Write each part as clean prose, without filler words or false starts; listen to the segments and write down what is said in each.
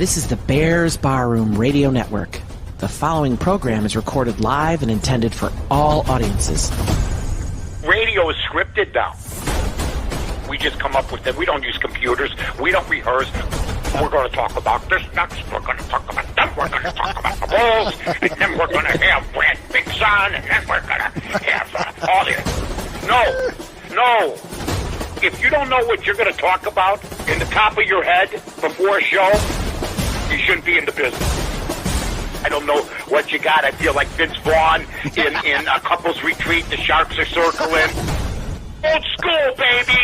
This is the Bears Barroom Radio Network. The following program is recorded live and intended for all audiences. Radio is scripted now. We just come up with it. We don't use computers. We don't rehearse. We're going to talk about this next. We're going to talk about that. We're going to talk about the Bulls. And then we're going to have Brad Bigson. And then we're going to have all this. No. If you don't know what you're going to talk about in the top of your head before a show, you shouldn't be in the business. I don't know what you got. I feel like Vince Vaughn in a couple's retreat. The Sharks are circling. Old school, baby.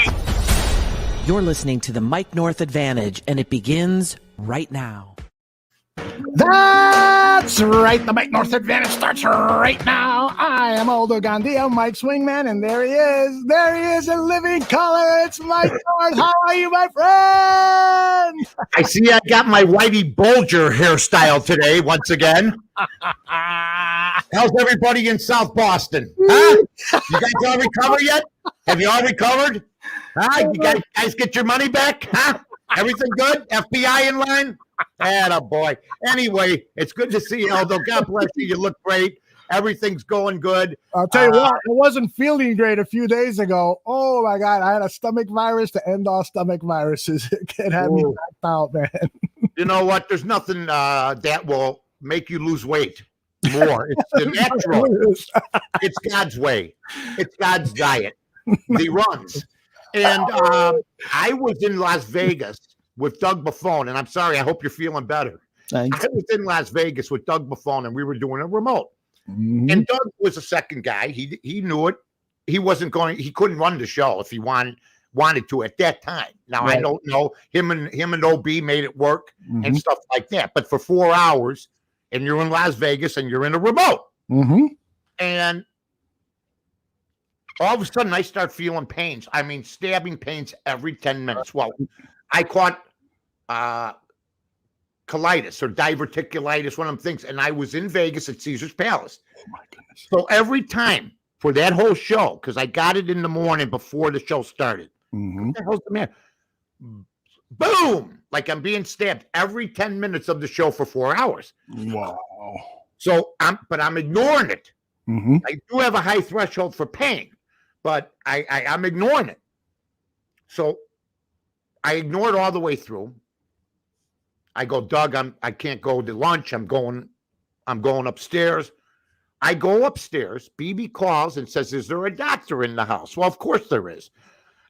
You're listening to the Mike North Advantage, and it begins right now. That's right. The Mike North Advantage starts right now. I am Aldo Gandia, Mike's wingman, and there he is. There he is in living color. It's Mike North. How are you, my friend? I see I got my Whitey Bulger hairstyle today once again. How's everybody in South Boston? Huh? You guys all recovered yet? Have you all recovered? Huh? You guys get your money back? Huh? Everything good? FBI in line? Attaboy. Anyway, it's good to see you, Aldo. God bless you. You look great. Everything's going good. I'll tell you what, I wasn't feeling great a few days ago. Oh, my God. I had a stomach virus to end all stomach viruses. It can have me knocked out, man. You know what? There's nothing that will make you lose weight more. It's the natural. It's God's way. It's God's diet. He runs. And I was in Las Vegas with Doug Buffone, and I'm sorry, I hope you're feeling better. Thanks. I was in Las Vegas with Doug Buffone, and we were doing a remote. Mm-hmm. And Doug was a second guy. He knew it. He couldn't run the show if he wanted to at that time. Now, right. I don't know. Him and OB made it work and stuff like that. But for 4 hours, and you're in Las Vegas, and you're in a remote. Mm-hmm. And all of a sudden, I start feeling pains. I mean, stabbing pains every 10 minutes. Well, I caught colitis or diverticulitis, one of them things, and I was in Vegas at Caesar's Palace. Oh, my goodness. So every time for that whole show, because I got it in the morning before the show started, what the hell's the matter? Boom! Like I'm being stabbed every 10 minutes of the show for 4 hours. Wow. So I'm ignoring it. Mm-hmm. I do have a high threshold for pain, but I'm ignoring it. So I ignored all the way through. I go, Doug, I can't go to lunch. I'm going upstairs. I go upstairs. BB calls and says, "Is there a doctor in the house?" Well, of course there is.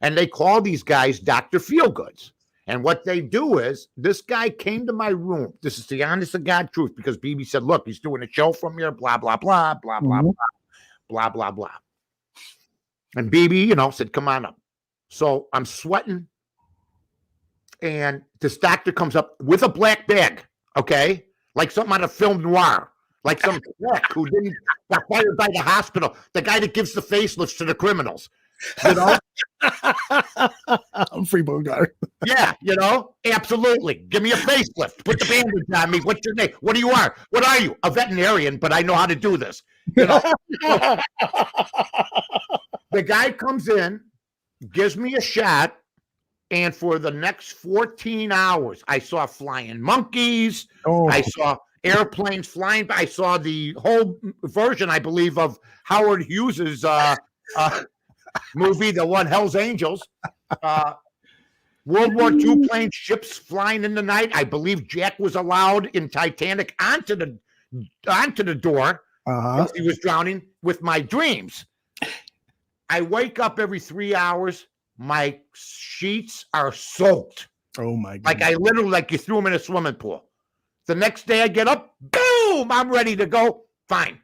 And they call these guys Dr. Feelgoods. And what they do is this guy came to my room. This is the honest to God truth, because BB said, "Look, he's doing a show from here, blah, blah, blah, blah, blah, blah, blah, blah, blah." And BB, said, "Come on up." So I'm sweating. And this doctor comes up with a black bag, okay? Like something out of film noir. Like some crack who got fired by the hospital. The guy that gives the facelifts to the criminals. I'm free Bogart. Yeah, absolutely. Give me a facelift. Put the bandage on me. What's your name? What do you are? What are you? A veterinarian, but I know how to do this. The guy comes in, gives me a shot, and for the next 14 hours, I saw flying monkeys. Oh. I saw airplanes flying by. I saw the whole version, I believe, of Howard Hughes's movie, the one Hell's Angels. World War II plane, ships flying in the night. I believe Jack was allowed in Titanic onto the door as he was drowning with my dreams. I wake up every 3 hours. My sheets are soaked. Oh, my God. Like I literally, like you threw them in a swimming pool. The next day I get up, boom, I'm ready to go. Fine.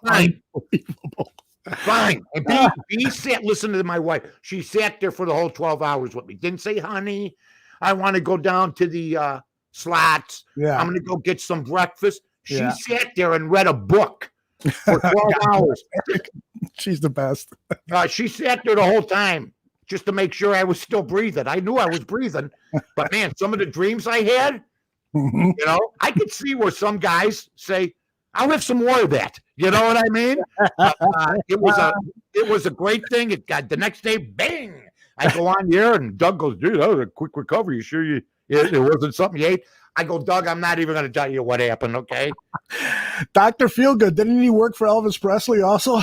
Unbelievable. Fine. And B sat, listen to my wife. She sat there for the whole 12 hours with me. Didn't say, "Honey, I want to go down to the slots. Yeah. I'm going to go get some breakfast." She sat there and read a book for 12 hours. She's the best. She sat there the whole time just to make sure I was still breathing. I knew I was breathing. But, man, some of the dreams I had, I could see where some guys say, "I'll have some more of that." You know what I mean? It was a great thing. It got the next day, bang! I go on here, and Doug goes, "Dude, that was a quick recovery. You sure it wasn't something you ate?" I go, Doug, I'm not even going to tell you what happened, okay? Dr. Feelgood, didn't he work for Elvis Presley also?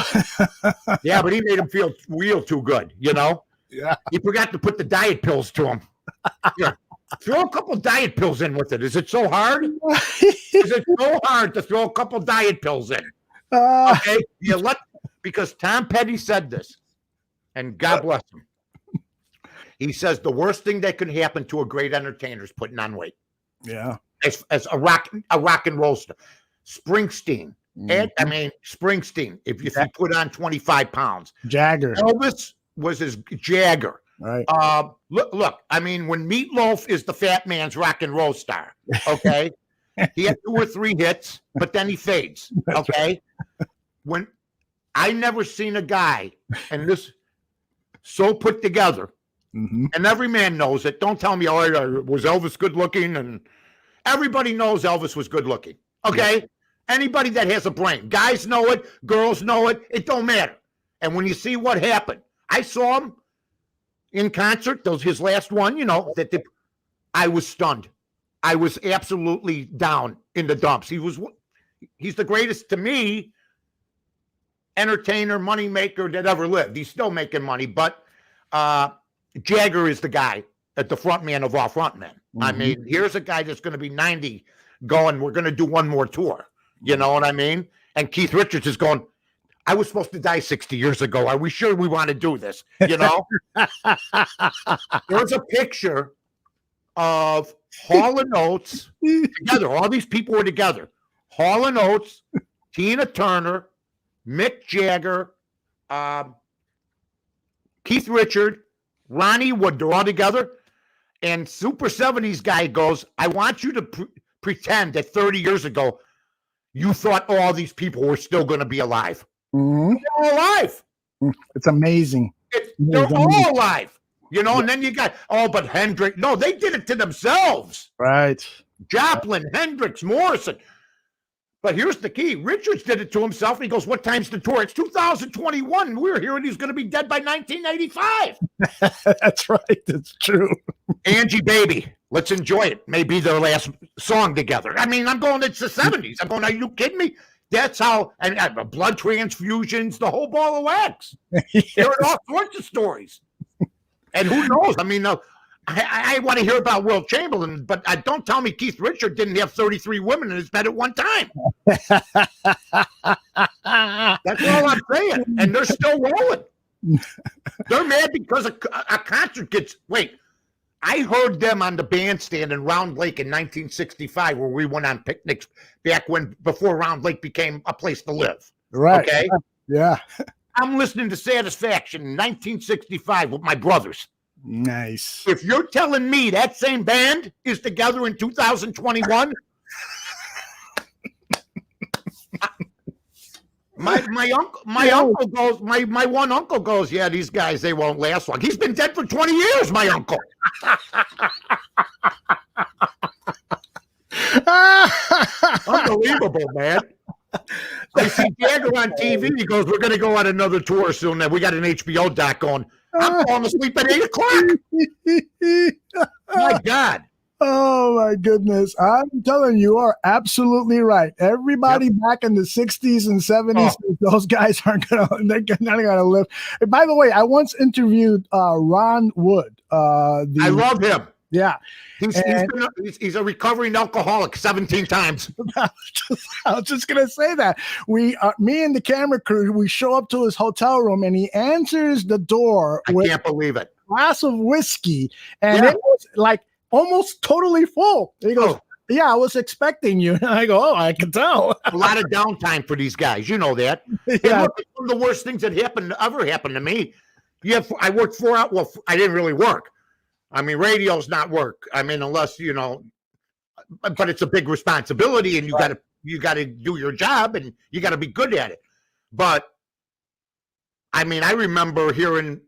Yeah, but he made him feel real too good, you know? Yeah. He forgot to put the diet pills to him. Here, throw a couple diet pills in with it. Is it so hard? Is it so hard to throw a couple diet pills in? Okay? Because Tom Petty said this, and God bless him. He says the worst thing that could happen to a great entertainer is putting on weight. Yeah. As a rock and roll star. Springsteen. Springsteen, if he put on 25 pounds. Jagger. Elvis was his Jagger. Right. Look, I mean, when Meatloaf is the fat man's rock and roll star, okay? He had 2 or 3 hits, but then he fades, okay? When I never seen a guy, and this so put together, and every man knows it. Don't tell me, was Elvis good looking? And everybody knows Elvis was good looking, okay? Yeah. Anybody that has a brain. Guys know it, girls know it, it don't matter. And when you see what happened, I saw him in concert, his last one, I was stunned. I was absolutely down in the dumps. He's the greatest, to me, entertainer, money maker that ever lived. He's still making money, but Jagger is the guy at the front man of all front men. I mean, here's a guy that's going to be 90 going, we're going to do one more tour. You know what I mean? And Keith Richards is going, I was supposed to die 60 years ago. Are we sure we want to do this? You know? There's a picture of Hall & Oates together. All these people were together. Hall & Oates, Tina Turner, Mick Jagger, Keith Richards, Ronnie Wood. They're all together. And Super 70s guy goes, I want you to pretend that 30 years ago, you thought all these people were still going to be alive. They're all alive. It's amazing. They're all alive. And then you got, but Hendrix. No, they did it to themselves. Right. Joplin, Hendrix, Morrison. But here's the key. Richards did it to himself. He goes, what time's the tour? It's 2021. We're hearing he's going to be dead by 1985. That's right. That's true. Angie Baby. Let's enjoy it. Maybe their last song together. I mean, I'm going, it's the 70s. I'm going, are you kidding me? That's how, and blood transfusions, the whole ball of wax. Yes. There are all sorts of stories. And who knows? I mean, I want to hear about Will Chamberlain, but don't tell me Keith Richards didn't have 33 women in his bed at one time. That's all I'm saying. And they're still rolling. They're mad because a concert gets, I heard them on the bandstand in Round Lake in 1965 where we went on picnics before Round Lake became a place to live. Right. Okay? Yeah. I'm listening to Satisfaction in 1965 with my brothers. Nice. If you're telling me that same band is together in 2021, my uncle goes, my one uncle goes, yeah, these guys, they won't last long. He's been dead for 20 years, my uncle. Unbelievable, man. I see Jagger on TV. He goes, we're going to go on another tour soon. We got an HBO doc on. I'm falling asleep at 8 o'clock. My God. Oh, my goodness. I'm telling you, you are absolutely right. Everybody back in the 60s and 70s, those guys they're not going to live. And by the way, I once interviewed Ron Wood. I love him. Yeah. He's a recovering alcoholic 17 times. I was just going to say that. Me and the camera crew, we show up to his hotel room and he answers the door with can't believe it. A glass of whiskey. And it was like almost totally full. He goes, yeah, I was expecting you. And I go, I can tell. A lot of downtime for these guys. You know that. Yeah. Hey, look, it's one of the worst things that ever happened to me. I worked 4 hours. Well, I didn't really work. I mean, radio's not work. I mean, unless, but it's a big responsibility and you got to do your job and you got to be good at it. But I mean, I remember hearing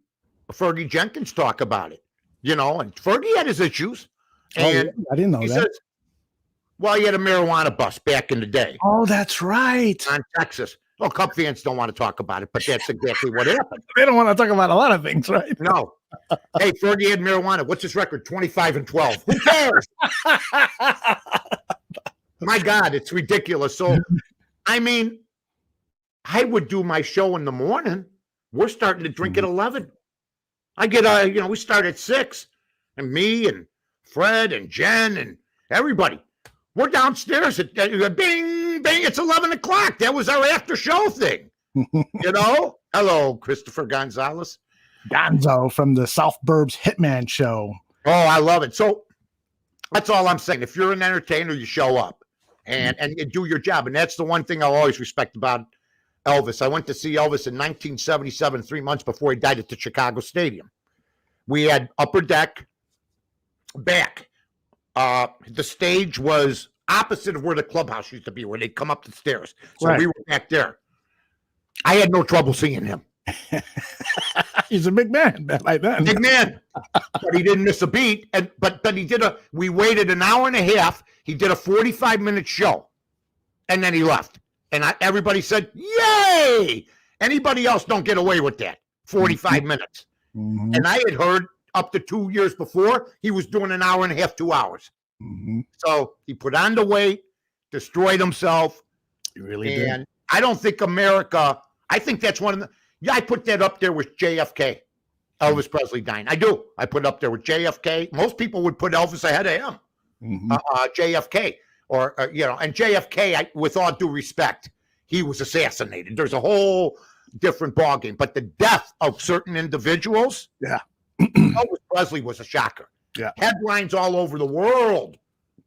Fergie Jenkins talk about it, and Fergie had his issues. And I didn't know that. Says, well, he had a marijuana bust back in the day. Oh, that's right. On Texas. Well, Cub fans don't want to talk about it, but that's exactly what happened. They don't want to talk about a lot of things, right? No. Hey, Fergie had marijuana. What's his record? 25-12. Who cares? My God, it's ridiculous. So, I mean, I would do my show in the morning. We're starting to drink at 11. I get, we start at 6. And me and Fred and Jen and everybody. We're downstairs at bing, bing, it's 11 o'clock. That was our after show thing. Hello, Christopher Gonzalez. Gonzo from the South Burbs Hitman Show. Oh, I love it. So that's all I'm saying. If you're an entertainer, you show up and you do your job. And that's the one thing I'll always respect about Elvis. I went to see Elvis in 1977, 3 months before he died at the Chicago Stadium. We had upper deck, back. The stage was opposite of where the clubhouse used to be, where they'd come up the stairs. So we were back there. I had no trouble seeing him. He's a big man like that. Big man. But he didn't miss a beat. But he we waited an hour and a half. He did a 45-minute show. And then he left. And everybody said, yay! Anybody else don't get away with that. 45 minutes. Mm-hmm. And I had heard up to 2 years before, he was doing an hour and a half, 2 hours. Mm-hmm. So he put on the weight, destroyed himself. He really did. And I don't think America, I think that's one of the, I put that up there with JFK, Elvis Presley dying. I do. I put it up there with JFK. Most people would put Elvis ahead of him, JFK. And JFK, with all due respect, he was assassinated. There's a whole different ballgame. But the death of certain individuals, Elvis Presley was a shocker. Yeah. Headlines all over the world,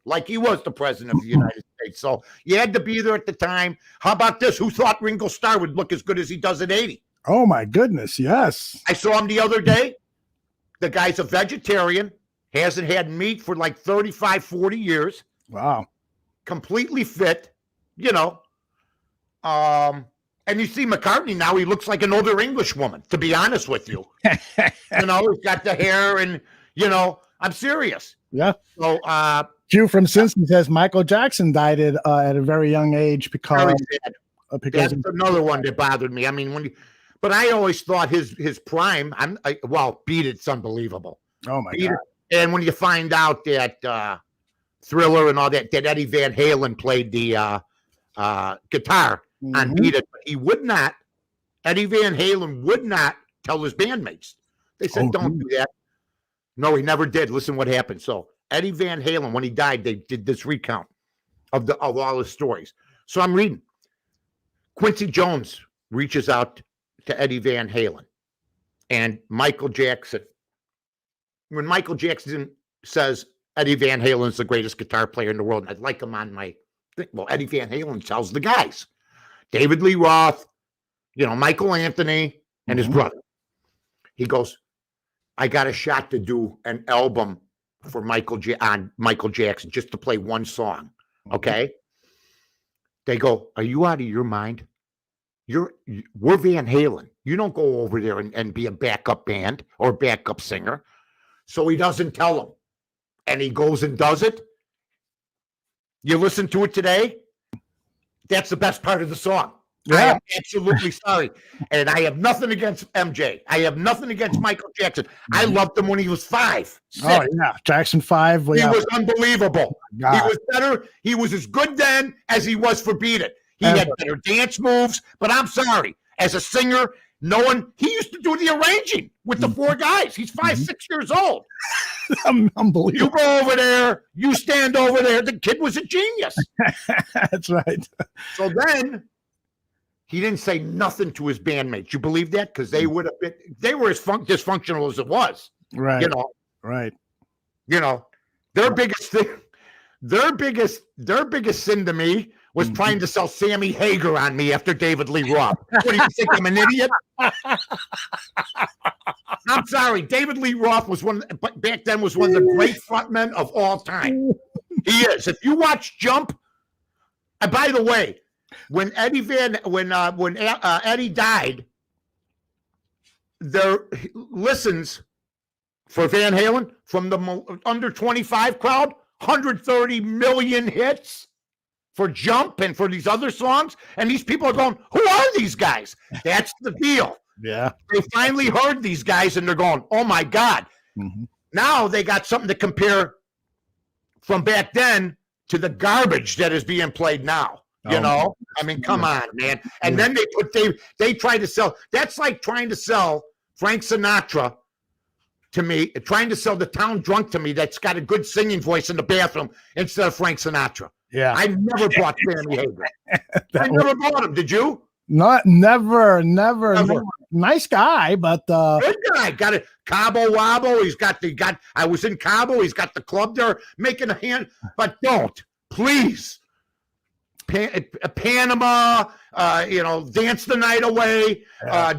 like he was the president of the United States. So you had to be there at the time. How about this? Who thought Ringo Starr would look as good as he does at 80? Oh, my goodness, yes. I saw him the other day. The guy's a vegetarian, hasn't had meat for like 35, 40 years. Wow. Completely fit, and you see McCartney now, he looks like an older English woman, to be honest with you. He's got the hair and, I'm serious. Yeah. So, Q from Cincinnati says Michael Jackson died at a very young age because that's another one that bothered me. I mean, but I always thought his prime, Beat It's unbelievable. Oh my God. And when you find out that Thriller and all that Eddie Van Halen played the guitar on Beat It, but he would not. Eddie Van Halen would not tell his bandmates. They said, don't do that. No, he never did. Listen what happened. So Eddie Van Halen, when he died, they did this recount of all his stories. So I'm reading. Quincy Jones reaches out to Eddie Van Halen and Michael Jackson. When Michael Jackson says Eddie Van Halen's the greatest guitar player in the world, and I'd like him on my thing. Well, Eddie Van Halen tells the guys, David Lee Roth, Michael Anthony, and his brother. He goes, I got a shot to do an album for Michael Jackson, just to play one song. Okay. They go, are you out of your mind? We're Van Halen. You don't go over there and be a backup band or backup singer. So he doesn't tell them. And he goes and does it. You listen to it today. That's the best part of the song. Yeah. I am absolutely sorry. And I have nothing against MJ. I have nothing against Michael Jackson. I loved him when he was 5, 6. Oh, yeah. Jackson 5. He was unbelievable. He was better. He was as good then as he was for Beat It. He had better dance moves. But I'm sorry. As a singer, he used to do the arranging with the 4 guys. He's 5, 6 years old. Unbelievable. You go over there. You stand over there. The kid was a genius. That's right. So then he didn't say nothing to his bandmates. You believe that? Because they would have been. They were as dysfunctional as it was. Right. Right. Their biggest thing. Their biggest sin to me was trying to sell Sammy Hagar on me after David Lee Roth. What do you think? I'm an idiot? I'm sorry. David Lee Roth was back then was one of the great frontmen of all time. He is. If you watch Jump, and by the way, when Eddie died, there listens for Van Halen from the under 25 crowd, 130 million hits for Jump and for these other songs. And these people are going, who are these guys? That's the deal. Yeah. They finally heard these guys and they're going, oh my God. Mm-hmm. Now they got something to compare from back then to the garbage that is being played now. You know, I mean, come on, man. And then they try to sell. That's like trying to sell Frank Sinatra to me, trying to sell the town drunk to me that's got a good singing voice in the bathroom instead of Frank Sinatra. Yeah. I never bought Sammy Hagar. I never bought him. Did you? Never. Nice guy, but good guy. Got it. Cabo Wabo. I was in Cabo. He's got the club there making a hand. But don't, please. Panama, Dance the Night Away,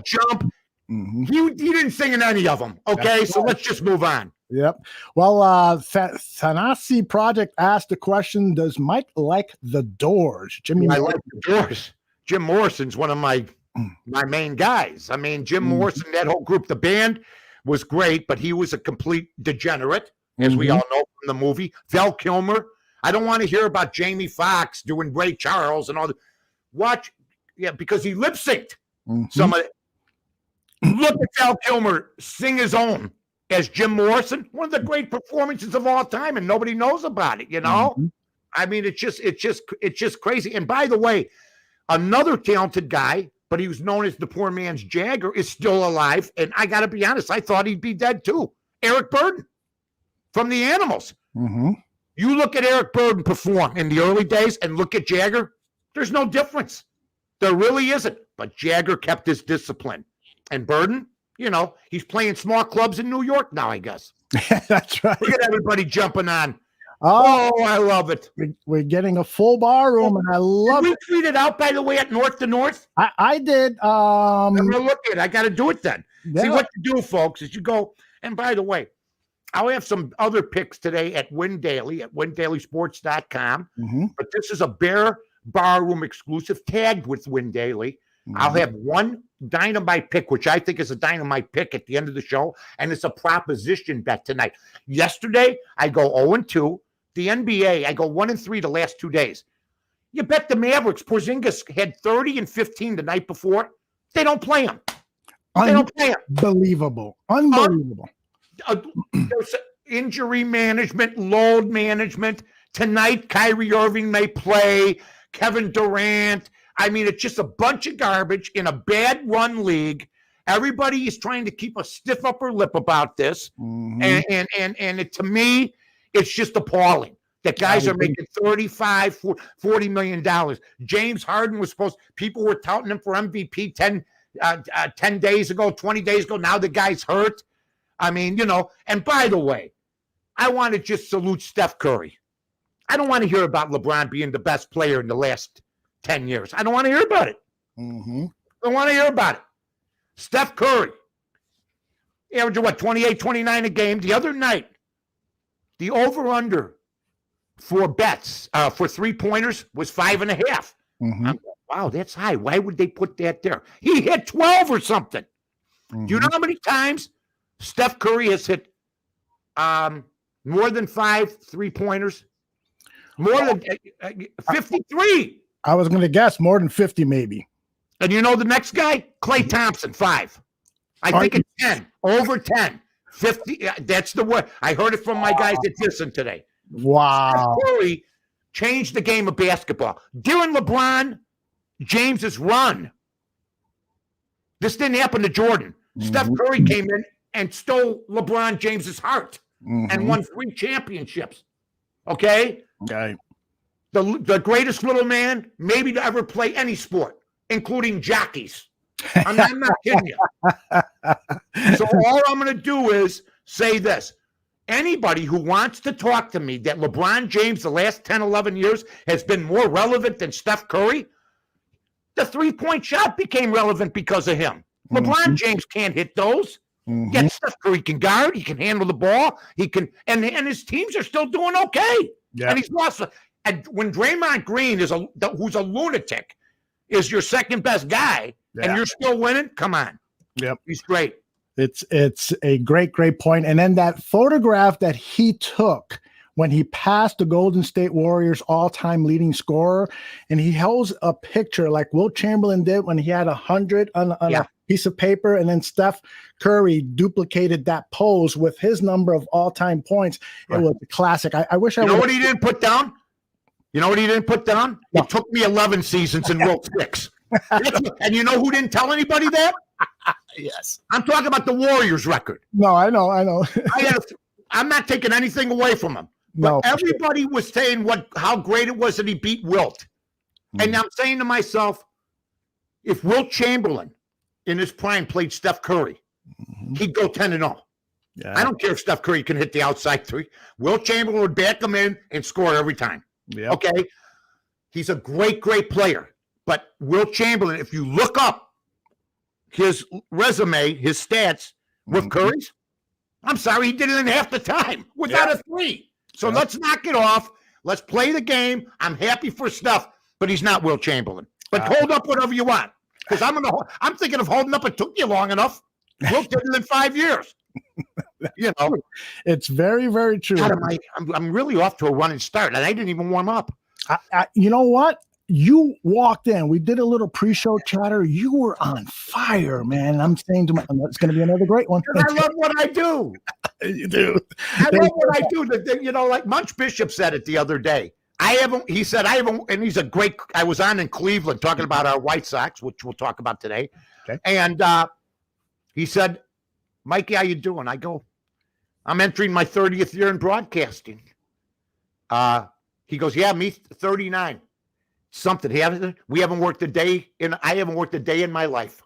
Jump. Mm-hmm. He didn't sing in any of them. Okay, so let's just move on. Yep. Well, Thanasi Project asked the question: does Mike like the Doors? Jimmy, I like the Doors. Jim Morrison's one of my main guys. I mean, Jim Morrison, that whole group, the band was great, but he was a complete degenerate, as we all know from the movie. Val Kilmer. I don't want to hear about Jamie Foxx doing Ray Charles and all that. Because he lip synced some of it. Look at Val Kilmer sing his own as Jim Morrison, one of the great performances of all time, and nobody knows about it. You know, I mean, it's just crazy. And by the way, another talented guy, but he was known as the poor man's Jagger, is still alive. And I got to be honest, I thought he'd be dead too. Eric Burdon from the Animals. You look at Eric Burdon perform in the early days and look at Jagger, there's no difference. There really isn't. But Jagger kept his discipline. And Burdon, he's playing small clubs in New York now, I guess. That's right. Look at everybody jumping on. Oh, I love it. We're getting a full bar room, and I love it. We tweeted out, by the way, at North to North. I did. I'm going to look at it. I got to do it then. Yeah. See, what you do, folks, is you go, and by the way, I'll have some other picks today at Win Daily, at windailysports.com. But this is a Bear Barroom exclusive tagged with Win Daily. I'll have one dynamite pick, which I think is a dynamite pick at the end of the show, and it's a proposition bet tonight. Yesterday, I go 0-2. The NBA, I go 1-3 the last 2 days. You bet the Mavericks, Porzingis had 30 and 15 the night before. They don't play him. They don't play him. Unbelievable. There's injury management, load management. Tonight, Kyrie Irving may play. Kevin Durant. I mean, it's just a bunch of garbage in a bad run league. Everybody is trying to keep a stiff upper lip about this. And to me, it's just appalling that guys are making $35, $40 million. James Harden was people were touting him for MVP 10 days ago, 20 days ago. Now the guy's hurt. I mean, and by the way, I want to just salute Steph Curry. I don't want to hear about LeBron being the best player in the last 10 years. I don't want to hear about it. I don't want to hear about it. Steph Curry, averaging 28, 29 a game. The other night, the over-under for bets for three-pointers was 5.5. Wow, that's high. Why would they put that there? He hit 12 or something. Do you know how many times Steph Curry has hit more than 5 3-pointers? More than 53. I was going to guess more than 50, maybe. And you know the next guy? Klay Thompson, 5. I think it's 10. Over 10. 50. That's the word. I heard it from my guys at Thyssen today. Wow. Steph Curry changed the game of basketball. During LeBron James's run, this didn't happen to Jordan. Steph Curry came in and stole LeBron James's heart and won 3 championships. Okay? Okay. The greatest little man maybe to ever play any sport, including jockeys. I'm not kidding you. So all I'm going to do is say this. Anybody who wants to talk to me that LeBron James the last 10, 11 years has been more relevant than Steph Curry, the three-point shot became relevant because of him. LeBron James can't hit those. Yet Steph Curry can guard. He can handle the ball. He can, and his teams are still doing okay. Yeah. And he's lost. And when Draymond Green who's a lunatic, is your second best guy, and you're still winning, come on. Yep, he's great. It's a great point. And then that photograph that he took when he passed the Golden State Warriors all-time leading scorer, and he holds a picture like Wilt Chamberlain did when he had 100 on a piece of paper, and then Steph Curry duplicated that pose with his number of all-time points. Right. It was a classic. I wish I know what he didn't put down? You know what he didn't put down? No. It took me 11 seasons and wrote 6. And you know who didn't tell anybody that? Yes. I'm talking about the Warriors record. No, I know. I'm not taking anything away from him. But No, everybody was saying how great it was that he beat Wilt. And I'm saying to myself, if Wilt Chamberlain in his prime played Steph Curry, he'd go 10-0. Yeah. I don't care if Steph Curry can hit the outside three. Wilt Chamberlain would back him in and score every time. Yep. Okay? He's a great, great player. But Wilt Chamberlain, if you look up his resume, his stats with Curry's, I'm sorry, he did it in half the time without a three. So let's knock it off. Let's play the game. I'm happy for Steph, but he's not Wilt Chamberlain. But hold up whatever you want, because I'm thinking of holding up. It took you long enough. Wilt did it in 5 years. You know, it's very, very true. God, I'm really off to a running start, and I didn't even warm up. You know what? You walked in. We did a little pre-show chatter. You were on fire, man. I'm saying to myself, it's going to be another great one. I love what I do. You do. I love what I do. You know, like Munch Bishop said it the other day. He said, and he's a great, I was on in Cleveland talking about our White Sox, which we'll talk about today. Okay. And he said, Mikey, how you doing? I go, I'm entering my 30th year in broadcasting. He goes, yeah, me 39. Something. We haven't worked a day I haven't worked a day in my life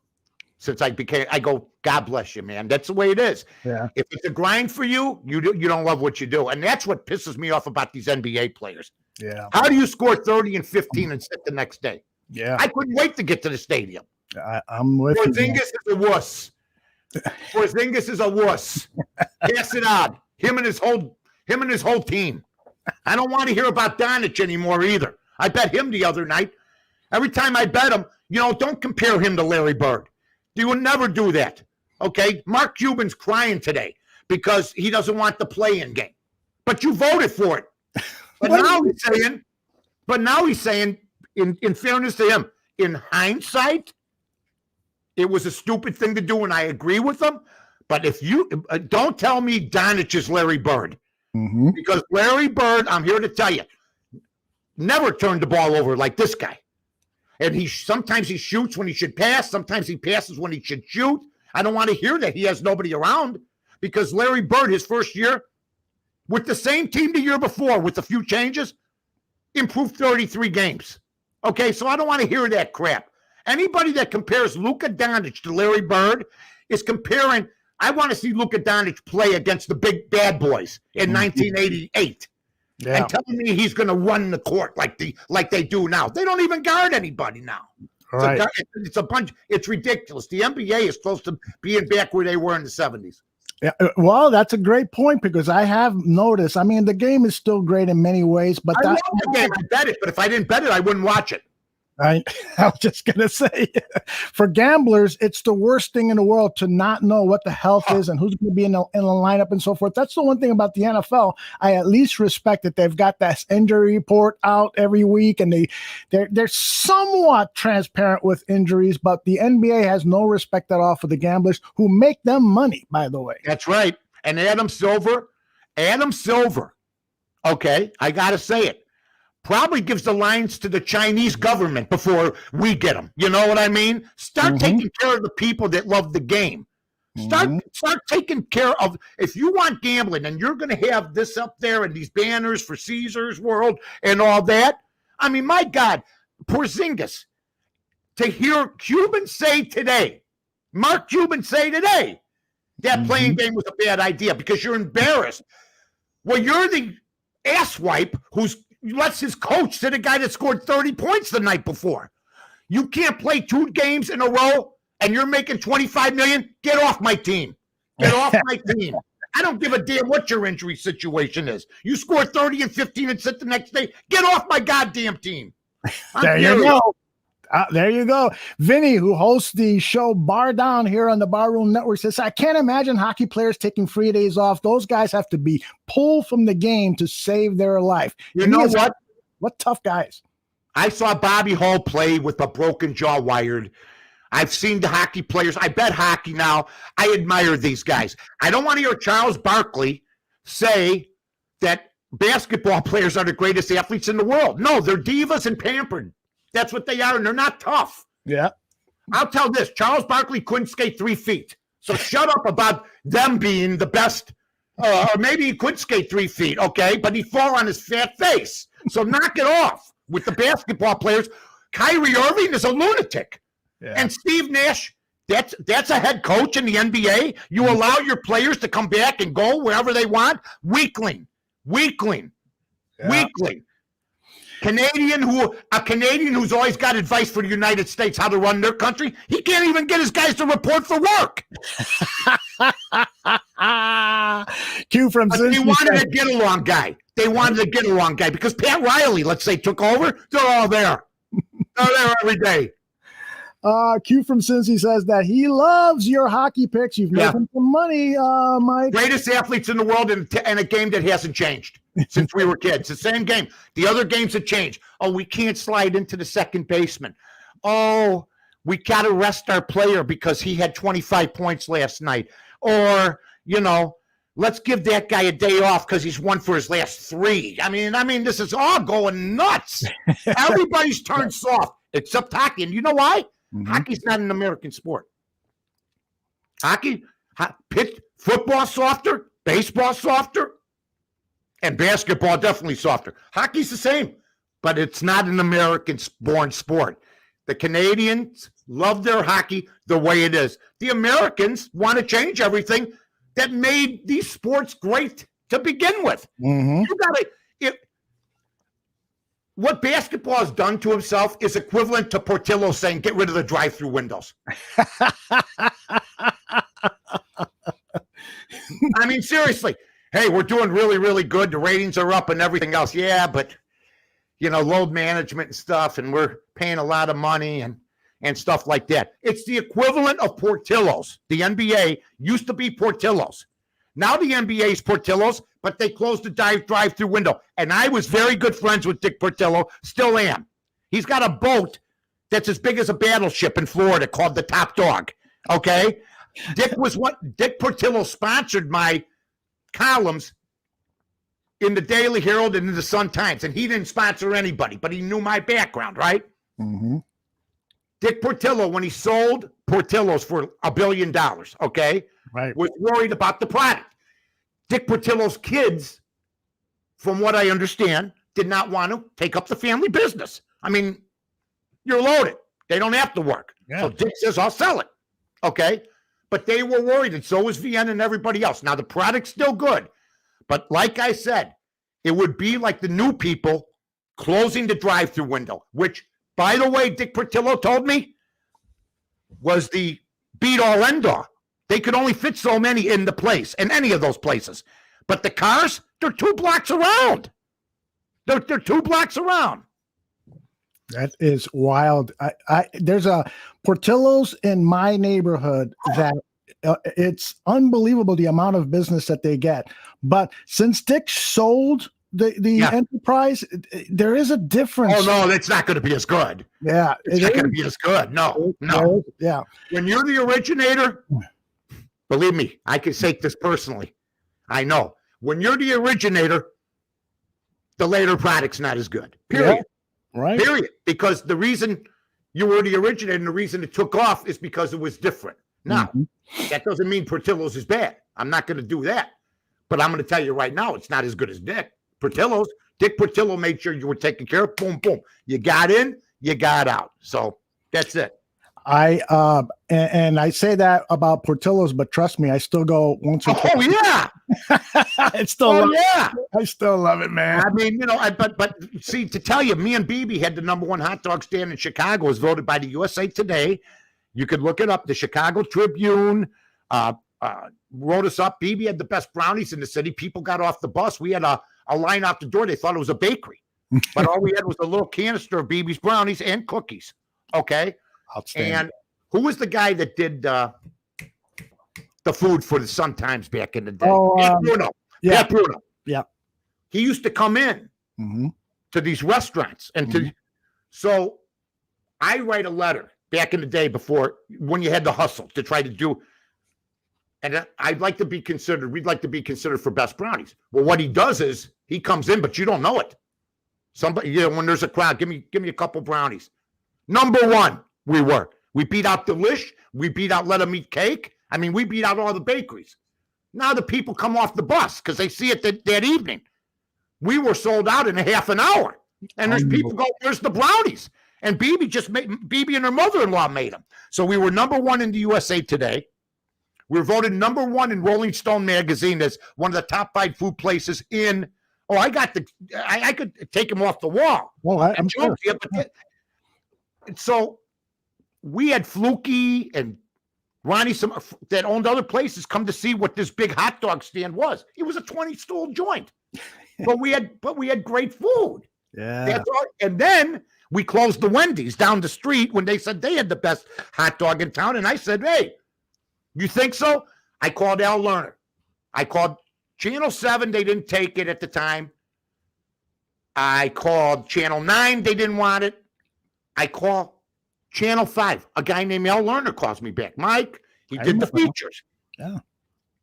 since I go, God bless you, man. That's the way it is. Yeah. If it's a grind for you, you don't love what you do. And that's what pisses me off about these NBA players. Yeah. How do you score 30 and 15 and sit the next day? Yeah. I couldn't wait to get to the stadium. I'm with you. Porzingis is a wuss. Porzingis is a wuss. Pass it on. Him and his whole team. I don't want to hear about Doncic anymore either. I bet him the other night. Every time I bet him, don't compare him to Larry Bird. You would never do that. Okay? Mark Cuban's crying today because he doesn't want the play-in game. But you voted for it. But now he's saying, in fairness to him, in hindsight, it was a stupid thing to do, and I agree with him. But if you don't tell me Doncic is Larry Bird, because Larry Bird, I'm here to tell you, never turned the ball over like this guy. And sometimes he shoots when he should pass. Sometimes he passes when he should shoot. I don't want to hear that he has nobody around, because Larry Bird, his first year, with the same team the year before, with a few changes, improved 33 games. Okay, so I don't want to hear that crap. Anybody that compares Luka Doncic to Larry Bird is comparing. I want to see Luka Doncic play against the big bad boys in 1988. Yeah. And telling me he's going to run the court like they do now. They don't even guard anybody now. Right. It's a bunch. It's ridiculous. The NBA is close to being back where they were in the 70s. Yeah, well, that's a great point, because I have noticed. I mean, the game is still great in many ways, but I love the game. I bet it, but if I didn't bet it, I wouldn't watch it. I was just going to say, for gamblers, it's the worst thing in the world to not know what the health is and who's going to be in the lineup and so forth. That's the one thing about the NFL. I at least respect that they've got that injury report out every week, and they're somewhat transparent with injuries, but the NBA has no respect at all for the gamblers who make them money, by the way. That's right. And Adam Silver, okay, I got to say it, probably gives the lines to the Chinese government before we get them. You know what I mean? Start taking care of the people that love the game. Start taking care of, if you want gambling and you're going to have this up there and these banners for Caesar's World and all that. I mean, my God, Porzingis, to hear Cuban say today, Mark Cuban say today, that playing game was a bad idea because you're embarrassed. Well, you're the asswipe who's lets his coach sit a guy that scored 30 points the night before. You can't play 2 games in a row and you're making $25 million. Get off my team. Get off my team. I don't give a damn what your injury situation is. You score 30 and 15 and sit the next day. Get off my goddamn team. There you go. There you go. Vinny, who hosts the show Bar Down here on the Barroom Network, says, I can't imagine hockey players taking 3 days off. Those guys have to be pulled from the game to save their life. You know what? What tough guys. I saw Bobby Hall play with a broken jaw wired. I've seen the hockey players. I bet hockey now. I admire these guys. I don't want to hear Charles Barkley say that basketball players are the greatest athletes in the world. No, they're divas and pampered. That's what they are, and they're not tough. Yeah. I'll tell this. Charles Barkley couldn't skate 3 feet. So shut up about them being the best. Or maybe he could skate 3 feet, okay? But he'd fall on his fat face. So knock it off with the basketball players. Kyrie Irving is a lunatic. Yeah. And Steve Nash, that's a head coach in the NBA. You allow your players to come back and go wherever they want? Weakling. A Canadian who's always got advice for the United States how to run their country, he can't even get his guys to report for work. Q from They wanted a get-along guy. Because Pat Riley, let's say, took over. They're all there. They're there every day. Q from Cincy says that he loves your hockey picks. You've made him some money, Mike. Greatest athletes in the world in a game that hasn't changed since we were kids. The same game. The other games have changed. Oh, we can't slide into the second baseman. Oh, we got to rest our player because he had 25 points last night. Or, let's give that guy a day off because he's won for his last 3. I mean, this is all going nuts. Everybody's turned soft except hockey. And you know why? Mm-hmm. Hockey's not an American sport. Football softer, baseball softer, and basketball definitely softer. Hockey's the same, but it's not an American-born sport. The Canadians love their hockey the way it is. The Americans want to change everything that made these sports great to begin with. Mm-hmm. What basketball has done to himself is equivalent to Portillo saying, get rid of the drive-through windows. I mean, seriously. Hey, we're doing really, really good. The ratings are up and everything else. Yeah, but, load management and stuff, and we're paying a lot of money and stuff like that. It's the equivalent of Portillo's. The NBA used to be Portillo's. Now the NBA is Portillo's, but they closed the drive-through window. And I was very good friends with Dick Portillo, still am. He's got a boat that's as big as a battleship in Florida called the Top Dog, okay? Dick Portillo sponsored my columns in the Daily Herald and in the Sun-Times, and he didn't sponsor anybody, but he knew my background, right? Mm-hmm. Dick Portillo, when he sold Portillo's for $1 billion, okay, right, was worried about the product. Dick Portillo's kids, from what I understand, did not want to take up the family business. I mean, you're loaded. They don't have to work. Yeah. So Dick says, I'll sell it, okay? But they were worried, and so was Vienna and everybody else. Now, the product's still good. But like I said, it would be like the new people closing the drive-through window, which, by the way, Dick Portillo told me was the beat-all, end-all. They could only fit so many in the place, in any of those places. But the cars, they're 2 blocks around. They're 2 blocks around. That is wild. There's a Portillo's in my neighborhood that it's unbelievable the amount of business that they get. But since Dick sold the enterprise, there is a difference. Oh, no, it's not going to be as good. Yeah. It's not going to be as good. No. Yeah. When you're the originator, believe me, I can say this personally. I know. When you're the originator, the later product's not as good. Period. Yeah, right. Period. Because the reason you were the originator and the reason it took off is because it was different. Now, that doesn't mean Portillo's is bad. I'm not going to do that. But I'm going to tell you right now, it's not as good as Dick Portillo's. Dick Portillo made sure you were taken care of. Boom, boom. You got in, you got out. So that's it. And I say that about Portillo's, but trust me, I still go once or twice. Oh yeah, I still love it, man. I mean, but see, to tell you, me and BB had the #1 hot dog stand in Chicago. It was voted by the USA Today. You could look it up. The Chicago Tribune wrote us up. BB had the best brownies in the city. People got off the bus. We had a line out the door. They thought it was a bakery, but all we had was a little canister of BB's brownies and cookies. Okay. And who was the guy that did the food for the Sun-Times back in the day? Bruno. Yeah. Pat Bruno. Yeah. He used to come in to these restaurants. And so I write a letter back in the day before, when you had the hustle to try to do, and we'd like to be considered for best brownies. Well, what he does is He comes in, but you don't know it. Somebody, when there's a crowd, give me a couple brownies. Number one, we were. We beat out Delish. We beat out Let 'Em Eat Cake. I mean, we beat out all the bakeries. Now the people come off the bus because they see it that evening. We were sold out in a half an hour. And there's people go, where's the brownies? And BB and her mother-in-law made them. So we were number one in the USA Today. We were voted number one in Rolling Stone magazine as one of the top 5 food places in. Oh, I could take them off the wall. Well, I'm sure. So we had Fluky and Ronnie that owned other places come to see what this big hot dog stand was. It was a 20-stool joint, but we had great food. Yeah. That's all. And then we closed the Wendy's down the street when they said they had the best hot dog in town. And I said, hey, you think so? I called Al Lerner. I called Channel 7. They didn't take it at the time. I called Channel 9. They didn't want it. I called Channel 5. A guy named Al Lerner calls me back. Mike, he did the features. Yeah.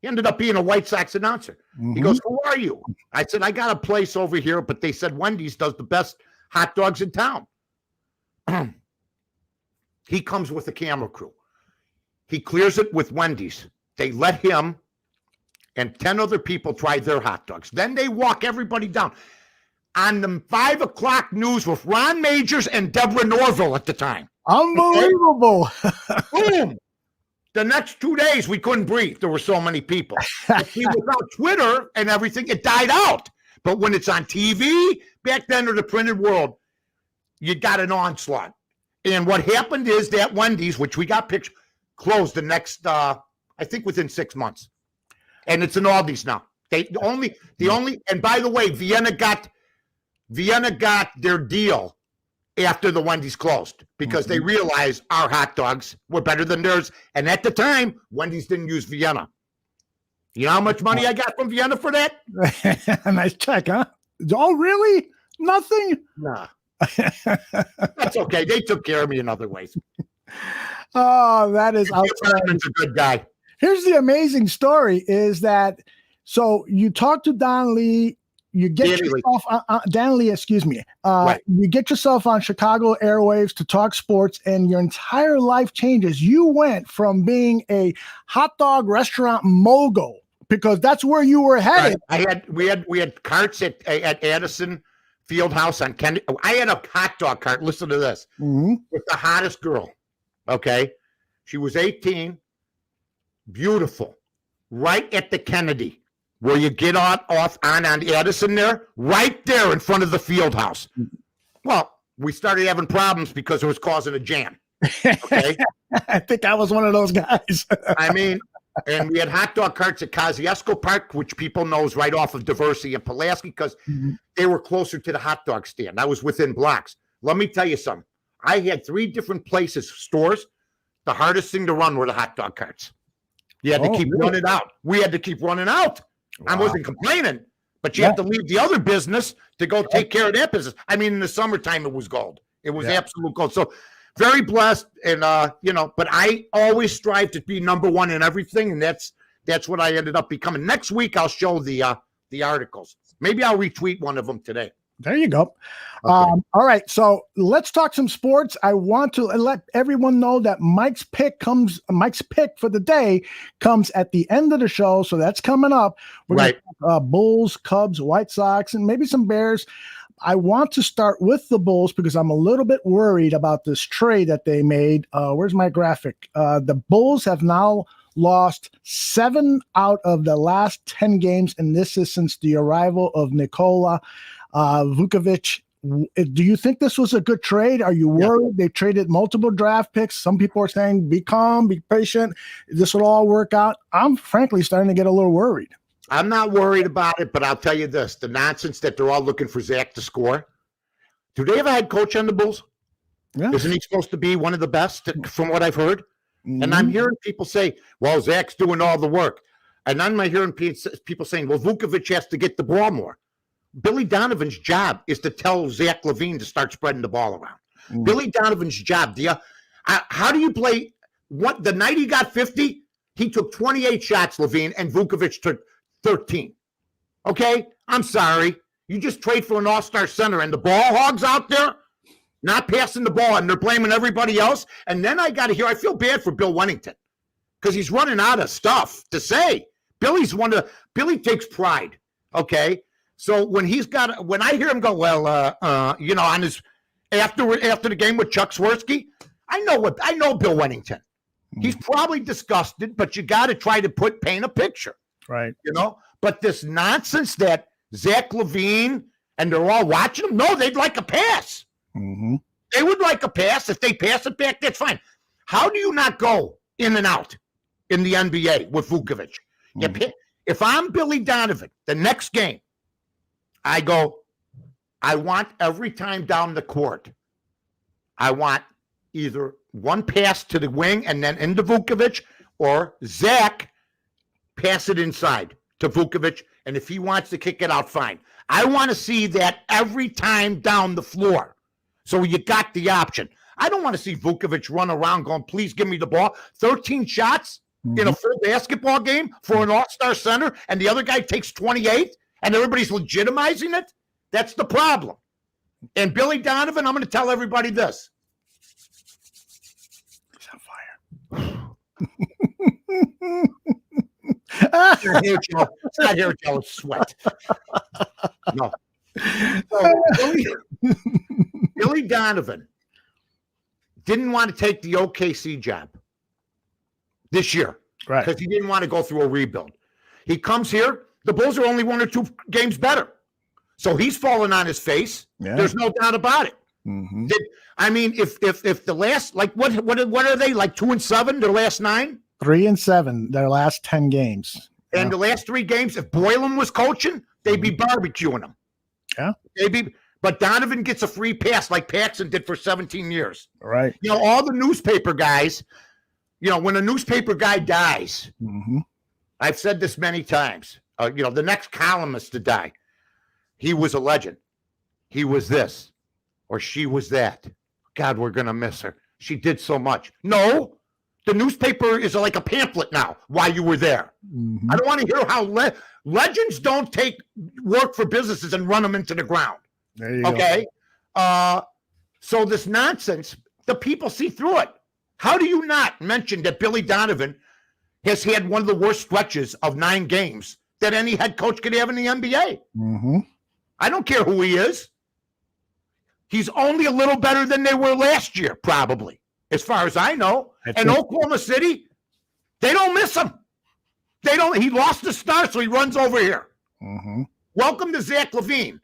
He ended up being a White Sox announcer. Mm-hmm. He goes, who are you? I said, I got a place over here, but they said Wendy's does the best hot dogs in town. He comes with a camera crew. He clears it with Wendy's. They let him and 10 other people try their hot dogs. Then they walk everybody down. On the 5 o'clock news with Ron Majors and Deborah Norville at the time. Unbelievable. Boom. The next 2 days, we couldn't breathe. There were so many people. Without Twitter and everything, it died out. But when it's on TV, back then in the printed world, you got an onslaught. And what happened is that Wendy's, which we got pictures, closed the next, I think within 6 months. And it's an Aldi's now. And by the way, Vienna got their deal after the Wendy's closed because they realized our hot dogs were better than theirs. And at the time, Wendy's didn't use Vienna. You know how much money I got from Vienna for that? Nice check, huh? Oh, really? Nothing? Nah. That's okay. They took care of me in other ways. Oh, that is outstanding. He's a good guy. Here's the amazing story is that, so you talk to Don Lee, you get yourself Dan Lee, excuse me. Right. You get yourself on Chicago airwaves to talk sports, and your entire life changes. You went from being a hot dog restaurant mogul because that's where you were headed. Right. We had carts at Addison Fieldhouse on Kennedy. I had a hot dog cart. Listen to this. With the hottest girl. Okay, she was 18, beautiful, right at the Kennedy. Where you get on Addison there, right there in front of the field house. Well, we started having problems because it was causing a jam. Okay. I think I was one of those guys. I mean, and we had hot dog carts at Kosciuszko Park, which people know is right off of Diversity and Pulaski because they were closer to the hot dog stand. I was within blocks. Let me tell you something. I had 3 different stores. The hardest thing to run were the hot dog carts. You had to keep running out. We had to keep running out. Wow. I wasn't complaining, but you have to leave the other business to go take care of that business. I mean, in the summertime, it was gold. It was absolute gold. So very blessed. And, but I always strive to be number one in everything. And that's what I ended up becoming. Next week, I'll show the articles. Maybe I'll retweet one of them today. There you go. Okay. All right. So let's talk some sports. I want to let everyone know that Mike's pick for the day comes at the end of the show. So that's coming up. We're going to talk Bulls, Cubs, White Sox, and maybe some Bears. I want to start with the Bulls because I'm a little bit worried about this trade that they made. Where's my graphic? The Bulls have now lost 7 out of the last 10 games, and this is since the arrival of Nikola Vukovic. Do you think this was a good trade? Are you worried? They traded multiple draft picks. Some people are saying, be calm, be patient. This will all work out. I'm frankly starting to get a little worried. I'm not worried about it, but I'll tell you this. The nonsense that they're all looking for Zach to score. Do they have a head coach on the Bulls? Yeah. Isn't he supposed to be one of the best from what I've heard? And I'm hearing people say, well, Zach's doing all the work. And I'm hearing people saying, well, Vukovic has to get the ball more. Billy Donovan's job is to tell Zach LaVine to start spreading the ball around. Billy Donovan's job. How do you play? The night he got 50, he took 28 shots, LaVine, and Vukovic took 13. Okay? I'm sorry. You just trade for an all-star center, and the ball hogs out there not passing the ball, and they're blaming everybody else. And then I feel bad for Bill Wennington because he's running out of stuff to say. Billy takes pride. Okay. So when I hear him go, well, on his, after the game with Chuck Swirsky, I know Bill Wennington. He's probably disgusted, but you got to try to paint a picture. Right. But this nonsense that Zach LaVine and they're all watching him, no, they'd like a pass. Mm-hmm. They would like a pass. If they pass it back, that's fine. How do you not go in and out in the NBA with Vukovic? Mm-hmm. If I'm Billy Donovan, the next game, I want every time down the court, I want either one pass to the wing and then into Vukovic, or Zach pass it inside to Vukovic, and if he wants to kick it out, fine. I want to see that every time down the floor. So you got the option. I don't want to see Vukovic run around going, please give me the ball. 13 shots in a full basketball game for an all-star center, and the other guy takes 28, and everybody's legitimizing it? That's the problem. And Billy Donovan, I'm going to tell everybody this. He's on fire. It's not hair gel, it's sweat. No. So, Billy Donovan didn't want to take the OKC job this year, right? Because he didn't want to go through a rebuild. He comes here, the Bulls are only 1 or 2 games better. So he's fallen on his face. Yeah. There's no doubt about it. Mm-hmm. If the last, like, what are they, like 2-7, their last 9? 3-7, their last 10 games. And the last 3 games, if Boylan was coaching, they'd be barbecuing them. Yeah. But Donovan gets a free pass like Paxson did for 17 years. Right. All the newspaper guys, when a newspaper guy dies, I've said this many times, the next columnist to die, he was a legend. He was this, or she was that. God, we're going to miss her. She did so much. No, the newspaper is like a pamphlet now while you were there. I don't want to hear how legends don't take work for businesses and run them into the ground. There you go. So this nonsense, the people see through it. How do you not mention that Billy Donovan has had one of the worst stretches of 9 games that any head coach could have in the NBA? I don't care who he is. He's only a little better than they were last year, probably, as far as I know. And Oklahoma City, they don't miss him. He lost the star, so he runs over here. Welcome to Zach LaVine,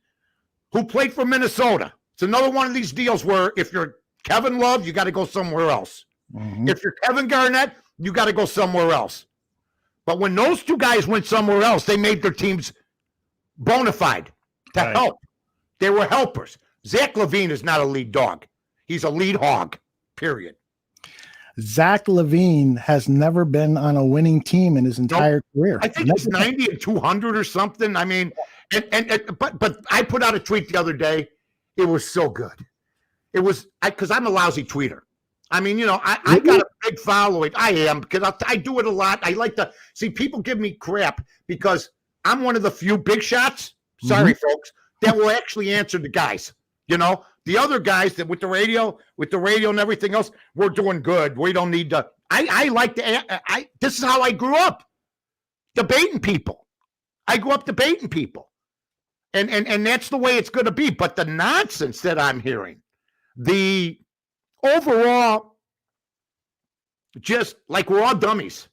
who played for Minnesota. It's another one of these deals where if you're Kevin Love, you got to go somewhere else. If you're Kevin Garnett, you got to go somewhere else. But when those 2 guys went somewhere else, they made their teams bona fide to help. They were helpers. Zach LaVine is not a lead dog. He's a lead hog, period. Zach LaVine has never been on a winning team in his entire career. I think he's 90 and 200 or something. I mean, but I put out a tweet the other day. It was so good. It was because I'm a lousy tweeter. I mean, I got a big following. I am, because I do it a lot. I like to see people give me crap because I'm one of the few big shots. Sorry, folks, that will actually answer the guys. The other guys that with the radio and everything else, we're doing good. We don't need to. I like to. This is how I grew up, debating people. I grew up debating people, and that's the way it's going to be. But the nonsense that I'm hearing, the overall, just like we're all dummies,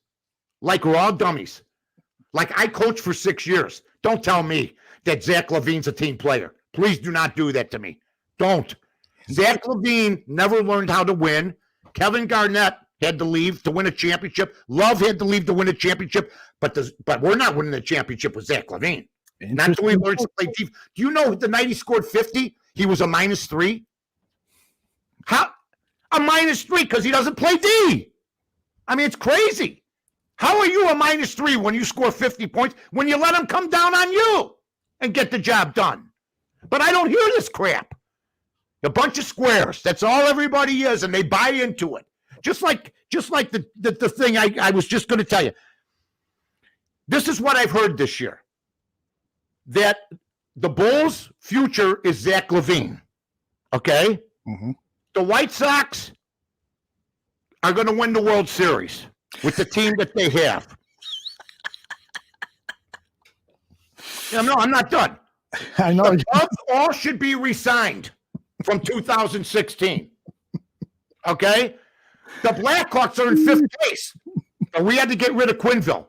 like I coached for 6 years. Don't tell me that Zach LaVine's a team player. Please do not do that to me. Don't. Zach LaVine never learned how to win. Kevin Garnett had to leave to win a championship. Love had to leave to win a championship. But we're not winning the championship with Zach LaVine. Not until he learns to play defense. Do you know the night he scored 50, he was a -3? How? A -3 because he doesn't play D. I mean, it's crazy. How are you a -3 when you score 50 points when you let him come down on you and get the job done? But I don't hear this crap. A bunch of squares. That's all everybody is, and they buy into it. Just like the thing I was just going to tell you. This is what I've heard this year. That the Bulls' future is Zach LaVine. Okay? Mm-hmm. The White Sox are going to win the World Series with the team that they have. No, I'm not done. I know. The Cubs all should be re-signed from 2016. Okay? The Blackhawks are in 5th place. So we had to get rid of Quinville.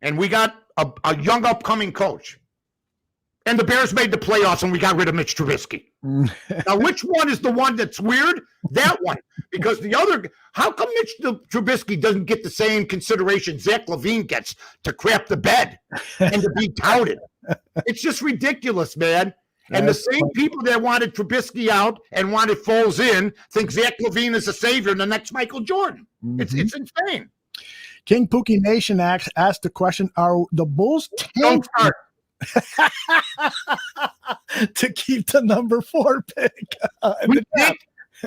And we got a young upcoming coach. And the Bears made the playoffs and we got rid of Mitch Trubisky. Now, which one is the one that's weird? That one. Because the other, how come Mitch Trubisky doesn't get the same consideration Zach LaVine gets to crap the bed and to be touted? It's just ridiculous, man. And the same people that wanted Trubisky out and wanted Foles in think Zach LaVine is a savior and the next Michael Jordan. It's insane. King Pookie Nation asked the question, are the Bulls Don't start. to keep the number 4 pick?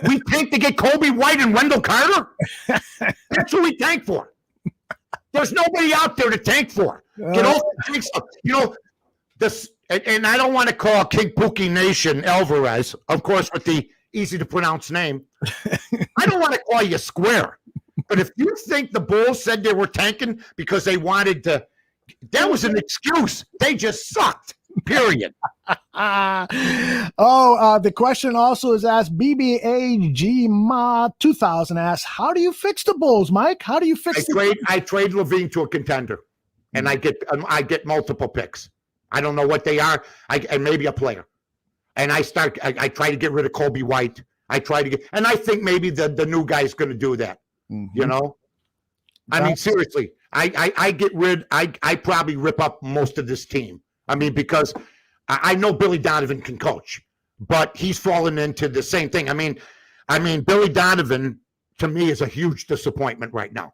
We tank to get Kobe White and Wendell Carter? That's what we tank for. There's nobody out there to tank for. Get off the tanks. You know, this, and I don't want to call King Pookie Nation Alvarez, of course, with the easy to pronounce name. I don't want to call you square. But if you think the Bulls said they were tanking because they wanted to, that was an excuse. They just sucked, period. The question also is asked, BBAG Ma 2000 asks, how do you fix the Bulls, Mike? How do you fix I trade LaVine to a contender, and I get multiple picks. I don't know what they are, and maybe a player. And I try to get rid of Kobe White. And I think maybe the new guy's going to do that. You know, I mean, seriously, I probably rip up most of this team. I mean, because I know Billy Donovan can coach, but he's fallen into the same thing. I mean, Billy Donovan to me is a huge disappointment right now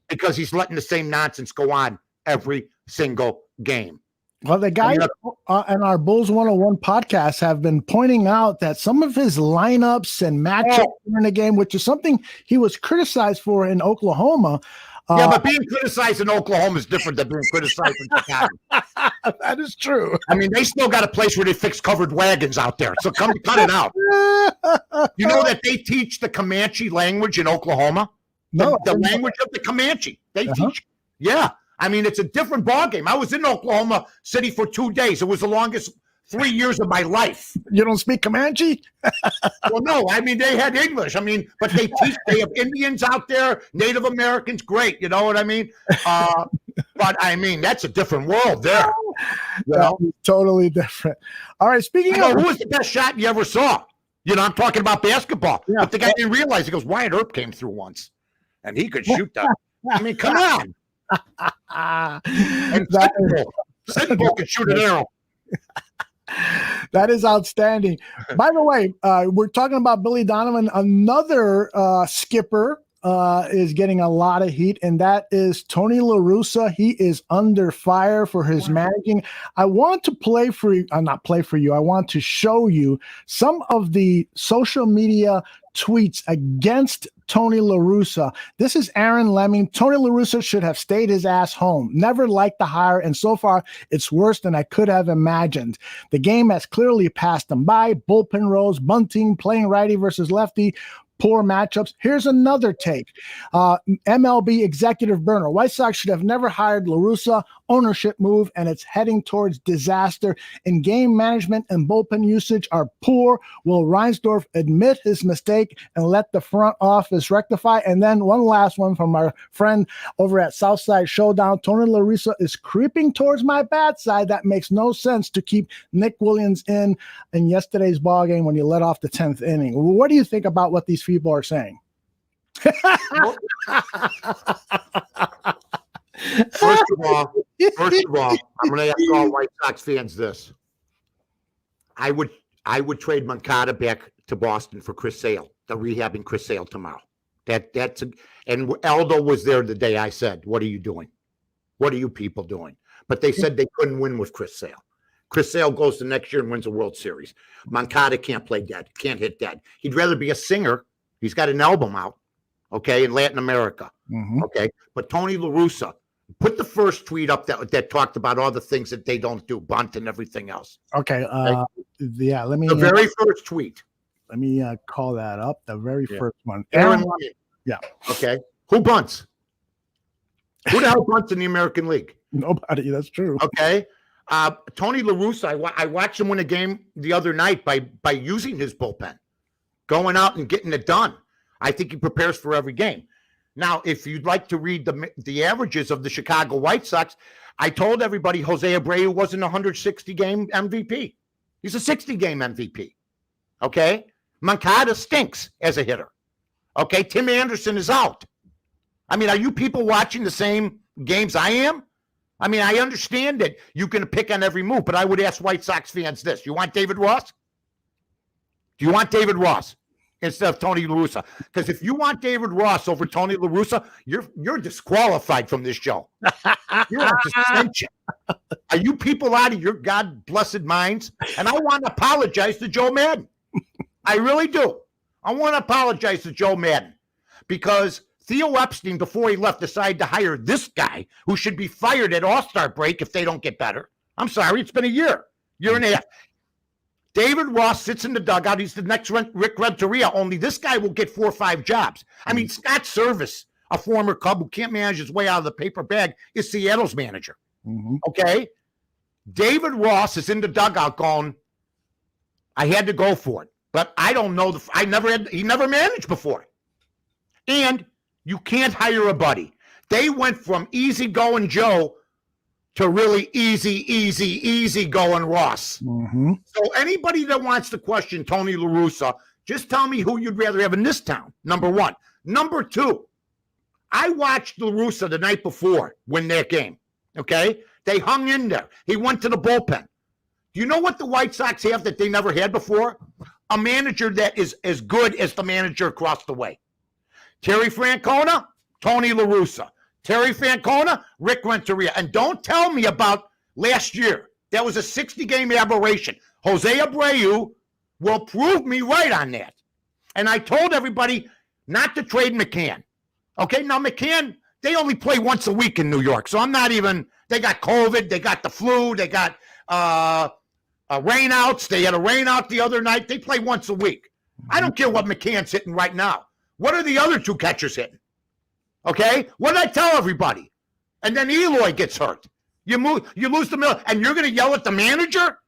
because he's letting the same nonsense go on every single game. Well, the guys on our Bulls 101 podcast have been pointing out that some of his lineups and matchups during the game, which is something he was criticized for in Oklahoma. But being criticized in Oklahoma is different than being criticized in Chicago. That is true. I mean, they still got a place where they fix covered wagons out there. So come cut it out. You know that they teach the Comanche language in Oklahoma? The language of the Comanche. They teach. Yeah. I mean, it's a different ballgame. I was in Oklahoma City for 2 days. It was the longest 3 years of my life. You don't speak Comanche? Well, no. I mean, they had English. I mean, but they have Indians out there, Native Americans. Great. You know what I mean? But, I mean, that's a different world there. You know? Totally different. All right, speaking of... who was the best shot you ever saw? You know, I'm talking about basketball. Yeah. But the guy didn't realize. He goes, Wyatt Earp came through once, and he could shoot that. I mean, come on. And Sentinel can shoot an arrow. That is outstanding. By the way, we're talking about Billy Donovan. Another skipper is getting a lot of heat, and that is Tony La Russa. He is under fire for his managing. I want to play for you. Not play for you. I want to show you some of the social media tweets against Tony La Russa. This is Aaron Lemming. Tony La Russa should have stayed his ass home. Never liked the hire, and so far it's worse than I could have imagined. The game has clearly passed him by. Bullpen roles, bunting, playing righty versus lefty. Poor matchups. Here's another take. MLB executive burner. White Sox should have never hired La Russa. Ownership move, and it's heading towards disaster. In game management and bullpen usage are poor. Will Reinsdorf admit his mistake and let the front office rectify? And then one last one from our friend over at Southside Showdown. Tony La Russa is creeping towards my bad side. That makes no sense to keep Nick Williams in yesterday's ball game when you let off the 10th inning. What do you think about what these people are saying? First of all, I'm going to ask all White Sox fans this. I would trade Moncada back to Boston for Chris Sale. They're rehabbing Chris Sale tomorrow. And Aldo was there the day I said, "What are you doing? What are you people doing?" But they said they couldn't win with Chris Sale. Chris Sale goes to next year and wins a World Series. Moncada can't play dead, can't hit dead. He'd rather be a singer. He's got an album out, okay, in Latin America, okay? But Tony La Russa Put the first tweet up that talked about all the things that they don't do, bunt and everything else. Okay. Yeah. Let me. The very first tweet. Let me call that up. The very first one. Aaron Lemon. Yeah. Okay. Who bunts? Who the hell bunts in the American League? Nobody. That's true. Okay. Tony La Russa, I watched him win a game the other night by using his bullpen, going out and getting it done. I think he prepares for every game. Now, if you'd like to read the averages of the Chicago White Sox, I told everybody Jose Abreu wasn't a 160-game MVP. He's a 60-game MVP. Okay? Moncada stinks as a hitter. Okay? Tim Anderson is out. I mean, are you people watching the same games I am? I mean, I understand that you can pick on every move, but I would ask White Sox fans this. You want David Ross? Do you want David Ross instead of Tony La Russa? Because if you want David Ross over Tony La Russa, you're disqualified from this show. You're on suspension. Are you people out of your God-blessed minds? And I want to apologize to Joe Madden. I really do. I want to apologize to Joe Madden because Theo Epstein, before he left, decided to hire this guy who should be fired at All-Star break if they don't get better. I'm sorry, it's been a year and a half. David Ross sits in the dugout. He's the next Rick Renteria, only this guy will get 4 or 5 jobs. I mean, Scott Service, a former Cub who can't manage his way out of the paper bag, is Seattle's manager. Mm-hmm. Okay? David Ross is in the dugout going, I had to go for it, but I don't know. He never managed before. And you can't hire a buddy. They went from easygoing Joe to really easy going Ross. Mm-hmm. So anybody that wants to question Tony La Russa, just tell me who you'd rather have in this town, number one. Number two, I watched La Russa the night before win that game, okay? They hung in there. He went to the bullpen. Do you know what the White Sox have that they never had before? A manager that is as good as the manager across the way. Terry Francona, Tony La Russa. Terry Francona, Rick Renteria. And don't tell me about last year. That was a 60-game aberration. Jose Abreu will prove me right on that. And I told everybody not to trade McCann. Okay, now McCann, they only play once a week in New York. So I'm not even, they got COVID, they got the flu, they got rainouts. They had a rainout the other night. They play once a week. I don't care what McCann's hitting right now. What are the other 2 catchers hitting? Okay? What did I tell everybody? And then Eloy gets hurt. You lose the middle, and you're going to yell at the manager?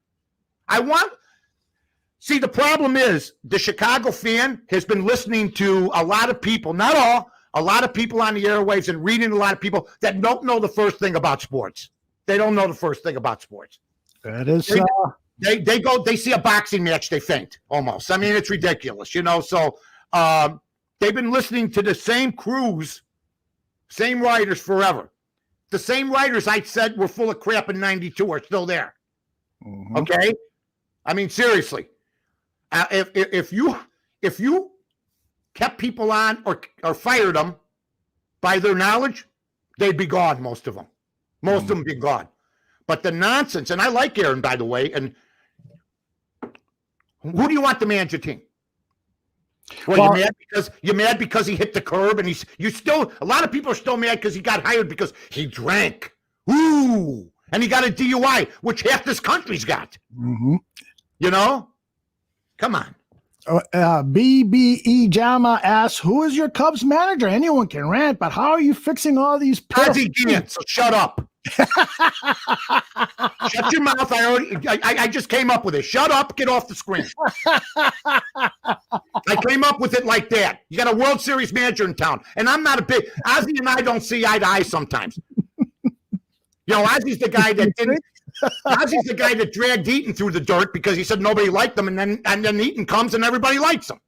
See, the problem is the Chicago fan has been listening to a lot of people, not all, a lot of people on the airwaves and reading a lot of people that don't know the first thing about sports. They don't know the first thing about sports. That is they see a boxing match, they faint almost. I mean, it's ridiculous, so they've been listening to the same crews, same writers forever. The same writers I said were full of crap in 92 are still there. Mm-hmm. Okay? I mean, seriously. If you kept people on or fired them by their knowledge, they'd be gone, most of them. Most of them be gone. But the nonsense, and I like Aaron, by the way, and who do you want to manage your team? Well, you're mad because he hit the curb, and a lot of people are still mad because he got hired because he drank. Ooh, and he got a DUI, which half this country's got. Mm-hmm. Come on. BBE Jama asks, who is your Cubs manager? Anyone can rant, but how are you fixing all these? Ozzie Guillen, so shut up. Shut your mouth. I just came up with it. Shut up, get off the screen. I came up with it like that. You got a World Series manager in town, and I'm not a big Ozzie and I don't see eye to eye sometimes. Ozzie's the guy that dragged Eaton through the dirt because he said nobody liked him, and then Eaton comes and everybody likes him.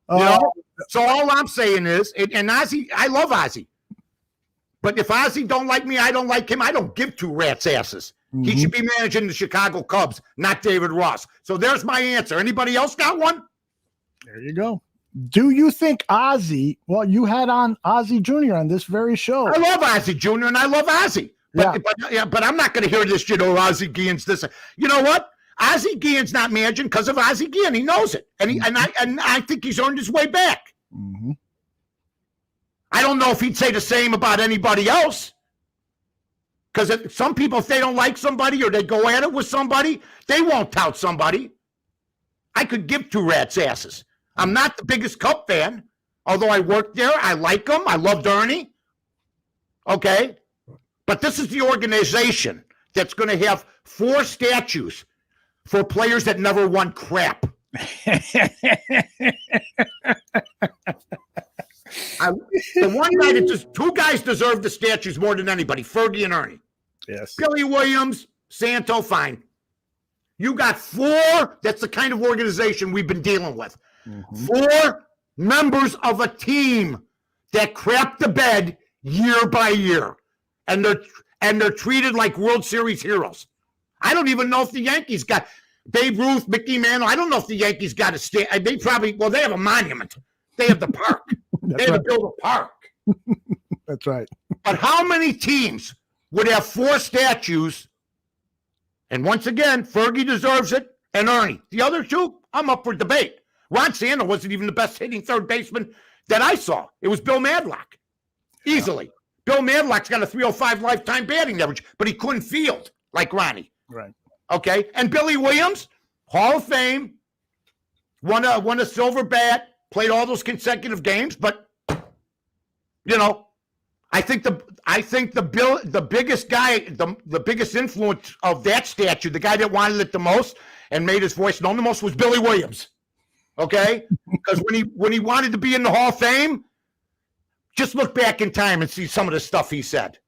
So all I'm saying is, and Ozzie, I love Ozzie. But if Ozzie don't like me, I don't like him. I don't give 2 rats' asses. Mm-hmm. He should be managing the Chicago Cubs, not David Ross. So there's my answer. Anybody else got one? There you go. Do you think Ozzie, well, you had on Ozzie Jr. on this very show. I love Ozzie Jr. and I love Ozzie. But I'm not going to hear this, Ozzie Guillen's this. You know what? Ozzie Guillen's not managing because of Ozzie Guillen. He knows it. And I think he's earned his way back. Mm-hmm. I don't know if he'd say the same about anybody else. Because some people, if they don't like somebody or they go at it with somebody, they won't tout somebody. I could give two rats' asses. I'm not the biggest Cup fan, although I worked there. I like him. I loved Ernie. Okay? But this is the organization that's going to have 4 statues for players that never won crap. The one guy that just 2 guys deserve the statues more than anybody, Fergie and Ernie. Yes. Billy Williams, Santo, fine. You got 4, that's the kind of organization we've been dealing with. 4 members of a team that crap the bed year by year. And they're treated like World Series heroes. I don't even know if the Yankees got Babe Ruth, Mickey Mantle. I don't know if the Yankees got a stand. They probably, well, they have a monument. They have the park. They have to build a park. That's right. But how many teams would have 4 statues? And once again, Fergie deserves it, and Ernie. The other 2, I'm up for debate. Ron Santo wasn't even the best hitting third baseman that I saw. It was Bill Madlock. Easily. Yeah. Bill Madlock's got a 305 lifetime batting average, but he couldn't field like Ronnie. Right. Okay. And Billy Williams, Hall of Fame, won a silver bat, played all those consecutive games, but you know, I think the biggest guy, the biggest influence of that statue, the guy that wanted it the most and made his voice known the most was Billy Williams. Okay? Because when he wanted to be in the Hall of Fame, just look back in time and see some of the stuff he said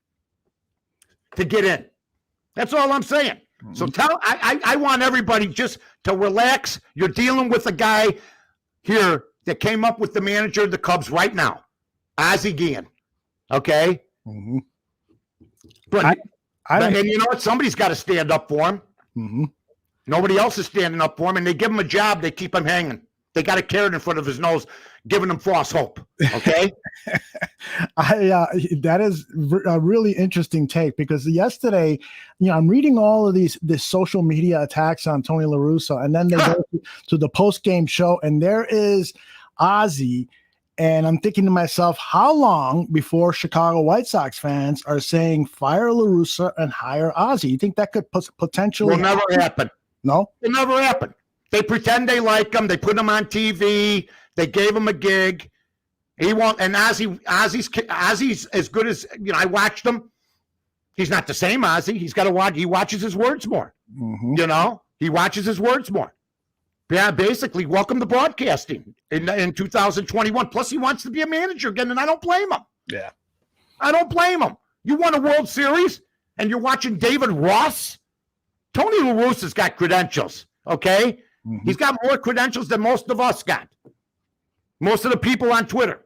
to get in. That's all I'm saying. Mm-hmm. So I want everybody just to relax. You're dealing with a guy here that came up with the manager of the Cubs right now, Ozzie Guillen. Okay? Mm-hmm. But and you know what? Somebody's got to stand up for him. Mm-hmm. Nobody else is standing up for him, and they give him a job. They keep him hanging. They got a carrot in front of his nose, giving him false hope. Okay? That is a really interesting take, because yesterday, I'm reading all of this social media attacks on Tony La Russa, and then they go to the post-game show, and there is Ozzie, and I'm thinking to myself, how long before Chicago White Sox fans are saying fire La Russa and hire Ozzie? You think that could potentially never happen? No? It'll never happen. They pretend they like him. They put him on TV. They gave him a gig. He won't. And Ozzie's as good as, I watched him. He's not the same Ozzie. He's got to watch. He watches his words more. Mm-hmm. He watches his words more. Yeah, basically, welcome to broadcasting in 2021. Plus, he wants to be a manager again, and I don't blame him. Yeah. I don't blame him. You won a World Series, and you're watching David Ross? Tony La Russa's got credentials, okay? Mm-hmm. He's got more credentials than most of us got. Most of the people on Twitter.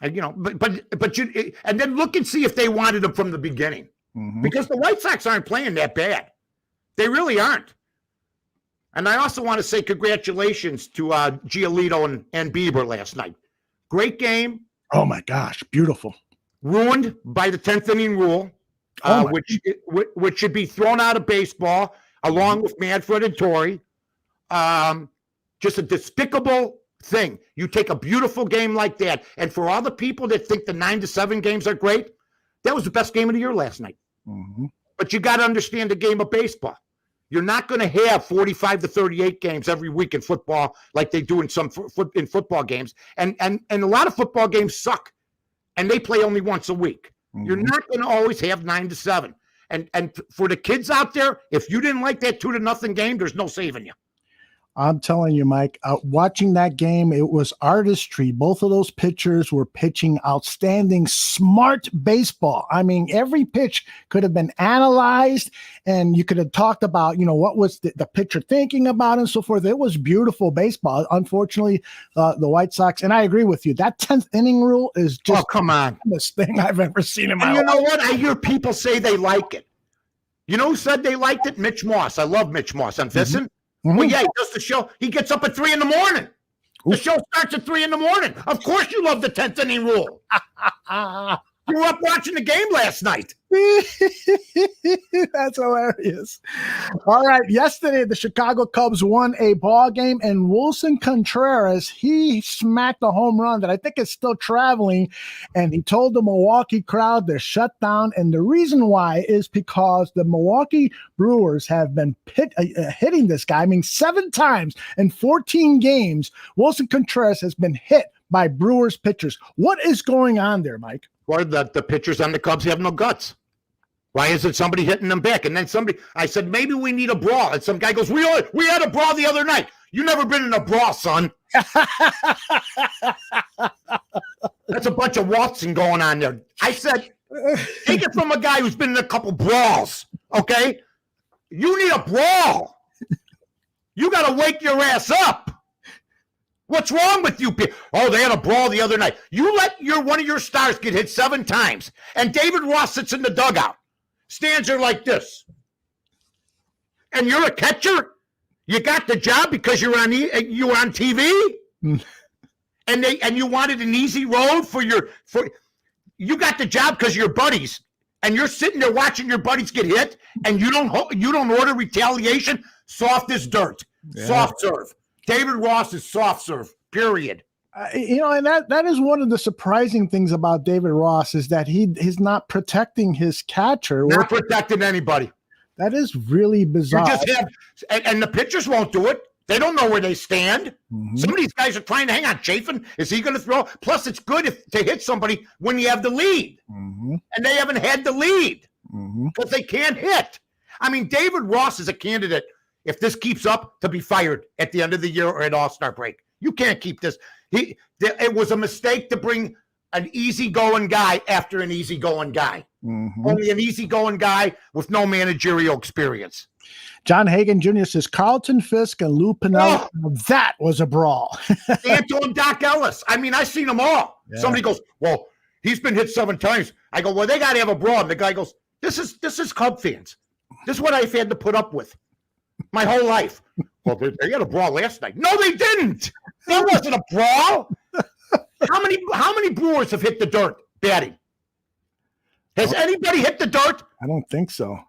And, and then look and see if they wanted him from the beginning. Mm-hmm. Because the White Sox aren't playing that bad. They really aren't. And I also want to say congratulations to Giolito and Bieber last night. Great game. Oh, my gosh. Beautiful. Ruined by the 10th inning rule, which should be thrown out of baseball along with Manfred and Torrey. Just a despicable thing. You take a beautiful game like that, and for all the people that think the 9-7 games are great, that was the best game of the year last night. Mm-hmm. But you got to understand the game of baseball. You're not going to have 45 to 38 games every week in football like they do in some football games. And a lot of football games suck, and they play only once a week. Mm-hmm. You're not going to always have 9-7. And for the kids out there, if you didn't like that 2-0 game, there's no saving you. I'm telling you, Mike, watching that game, it was artistry. Both of those pitchers were pitching outstanding, smart baseball. I mean, every pitch could have been analyzed, and you could have talked about, what was the pitcher thinking about and so forth. It was beautiful baseball. Unfortunately, the White Sox, and I agree with you, that 10th inning rule is just come on, the best thing I've ever seen in my life. You know what? I hear people say they like it. You know who said they liked it? Mitch Moss. I love Mitch Moss on VSiN. Mm-hmm. Well, yeah, he does the show. He gets up at 3 a.m. The show starts at 3 a.m. Of course you love the 10th inning rule. You were up watching the game last night. That's hilarious. All right. Yesterday, the Chicago Cubs won a ball game, and Wilson Contreras, he smacked a home run that I think is still traveling, and he told the Milwaukee crowd to shut down. And the reason why is because the Milwaukee Brewers have been hitting this guy. I mean, 7 times in 14 games, Wilson Contreras has been hit by Brewers pitchers. What is going on there, Mike? Or the pitchers on the Cubs have no guts. Why isn't somebody hitting them back? And then I said, maybe we need a brawl. And some guy goes, we had a brawl the other night. You never been in a brawl, son. That's a bunch of waltzing going on there. I said, take it from a guy who's been in a couple brawls, okay? You need a brawl. You got to wake your ass up. What's wrong with you people? Oh, they had a brawl the other night. You let one of your stars get hit 7 times, and David Ross sits in the dugout, stands there like this. And you're a catcher? You got the job because you were on TV? And you wanted an easy road for you got the job because you're buddies, and you're sitting there watching your buddies get hit, and you don't order retaliation? Soft as dirt. Yeah. Soft serve. David Ross is soft serve, period. And that is one of the surprising things about David Ross is that he's not protecting his catcher. Not protecting anybody. That is really bizarre. You just and the pitchers won't do it. They don't know where they stand. Mm-hmm. Some of these guys are trying to hang on. Chafin, is he going to throw? Plus, it's good to hit somebody when you have the lead. Mm-hmm. And they haven't had the lead because they can't hit. I mean, David Ross is a candidate, if this keeps up, to be fired at the end of the year or at All-Star break. You can't keep this. It was a mistake to bring an easygoing guy after an easygoing guy. Mm-hmm. Only an easygoing guy with no managerial experience. John Hagan Jr. says Carlton Fisk and Lou Piniella. Oh, that was a brawl. Anton Doc Ellis. I mean, I've seen them all. Yeah. Somebody goes, well, he's been hit 7 times. I go, well, they got to have a brawl. And the guy goes, this is Cub fans. This is what I've had to put up with my whole life. Well, they had a brawl last night. No, they didn't. There wasn't a brawl. How many Brewers have hit the dirt batting? Has anybody hit the dirt? I don't think so.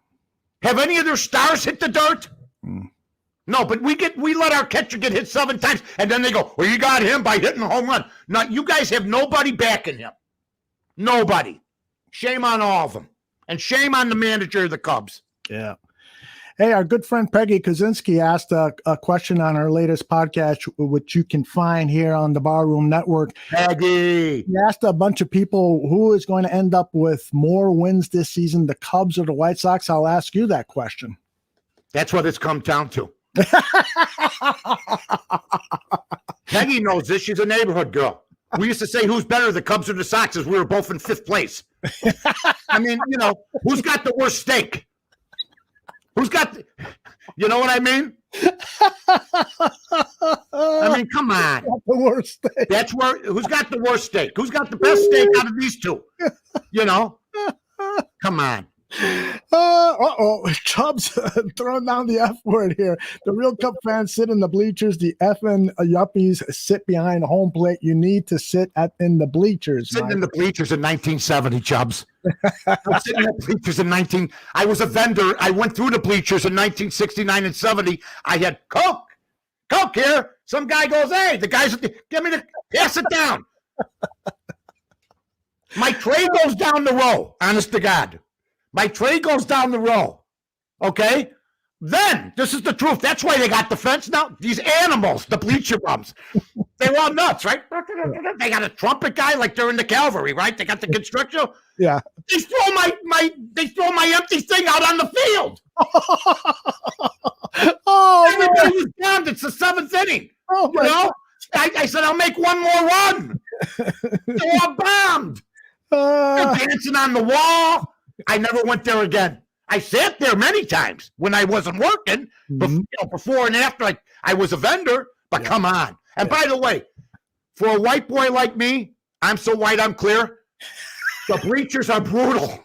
Have any of their stars hit the dirt? No, but we let our catcher get hit 7 times, and then they go, well, you got him by hitting a home run. Now, you guys have nobody backing him. Nobody. Shame on all of them. And shame on the manager of the Cubs. Yeah. Hey, our good friend Peggy Kaczynski asked a question on our latest podcast, which you can find here on the Barroom Network. Peggy! He asked a bunch of people who is going to end up with more wins this season, the Cubs or the White Sox. I'll ask you that question. That's what it's come down to. Peggy knows this. She's a neighborhood girl. We used to say who's better, the Cubs or the Sox, as we were both in 5th place. I mean, who's got the worst steak? Who's got, you know what I mean? I mean, come on. The worst steak. Who's got the worst steak? Who's got the best steak out of these two? Come on. Chubb's throwing down the F word here. The real Cub fans sit in the bleachers. The effing yuppies sit behind home plate. You need to sit in the bleachers. Sitting in the bleachers in 1970, Chubbs. I'm sitting in the bleachers in I was a vendor. I went through the bleachers in 1969 and 70. I had Coke here. Some guy goes, hey, the guys, pass it down. My tray goes down the row, honest to God. My tray goes down the row, okay? Then, this is the truth. That's why they got the fence now. These animals, the bleacher bums, they're all nuts, right? They got a trumpet guy like they're in the cavalry, right? They got the constrictor. Yeah. They throw my empty thing out on the field. Everybody was bombed. It's the 7th inning. Oh, my God. I said, I'll make one more run. They all bombed. They're dancing on the wall. I never went there again. I sat there many times when I wasn't working, before and after I was a vendor, but come on. And by the way, for a white boy like me, I'm so white I'm clear, the bleachers are brutal.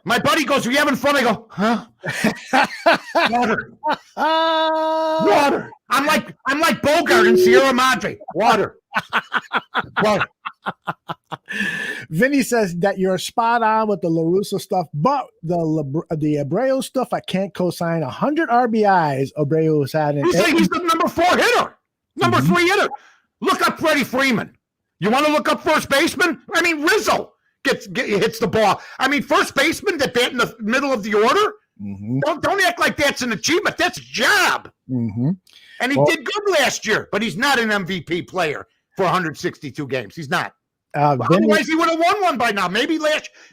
My buddy goes, are you having fun? I go, huh? Water. Water. I'm like Bogart in Sierra Madre. Water. Vinny says that you're spot on with the LaRusso stuff, but the Abreu stuff, I can't co-sign. 100 RBIs Abreu has had. You say he's the number 4 hitter, number 3 hitter. Look up Freddy Freeman. You want to look up first baseman? I mean, Rizzo hits the ball. I mean, first baseman that bat in the middle of the order. Don't act like that's an achievement. That's a job. And he did good last year, but he's not an MVP player for 162 games. He's not. Otherwise, he would have won one by now. Maybe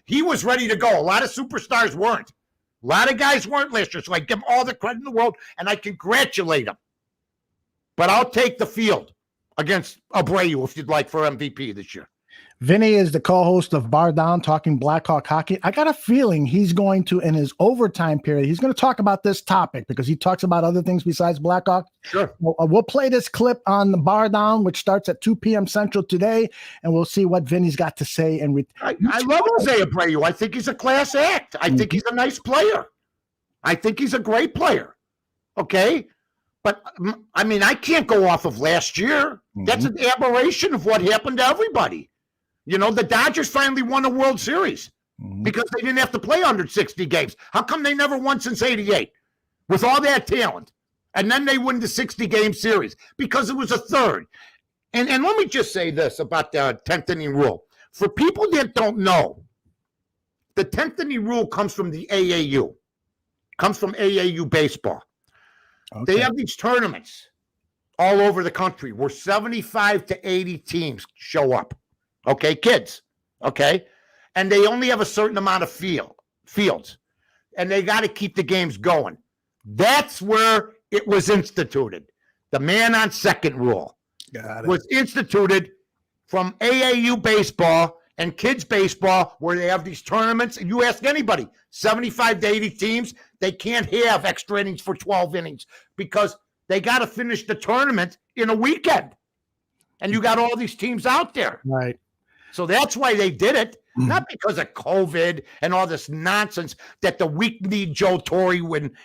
he was ready to go. A lot of superstars weren't. A lot of guys weren't last year, so I give him all the credit in the world, and I congratulate him. But I'll take the field against Abreu, if you'd like, for MVP this year. Vinny is the co-host of Bar Down Talking Blackhawk Hockey. I got a feeling he's going to, in his overtime period, he's going to talk about this topic because he talks about other things besides Blackhawk. Sure. We'll play this clip on the Bar Down, which starts at 2 p.m. Central today, and we'll see what Vinny's got to say. And I love Jose Abreu. I think he's a class act. I think he's a nice player. I think he's a great player. Okay? But, I mean, I can't go off of last year. That's an aberration of what happened to everybody. You know, the Dodgers finally won a World Series because they didn't have to play 160 games. How come they never won since 88 with all that talent? And then they win the 60-game series because it was a third. And let me just say this about the 10th inning rule. For people that don't know, the 10th inning rule comes from the AAU, comes from AAU baseball. Okay. They have these tournaments all over the country where 75 to 80 teams show up. Okay, kids, okay? And they only have a certain amount of fields, and they got to keep the games going. That's where it was instituted. The man on second rule was instituted from AAU baseball and kids baseball where they have these tournaments. And you ask anybody, 75 to 80 teams, they can't have extra innings for 12 innings because they got to finish the tournament in a weekend. And you got all these teams out there. Right. So that's why they did it, not because of COVID and all this nonsense that the weak-kneed Joe Torre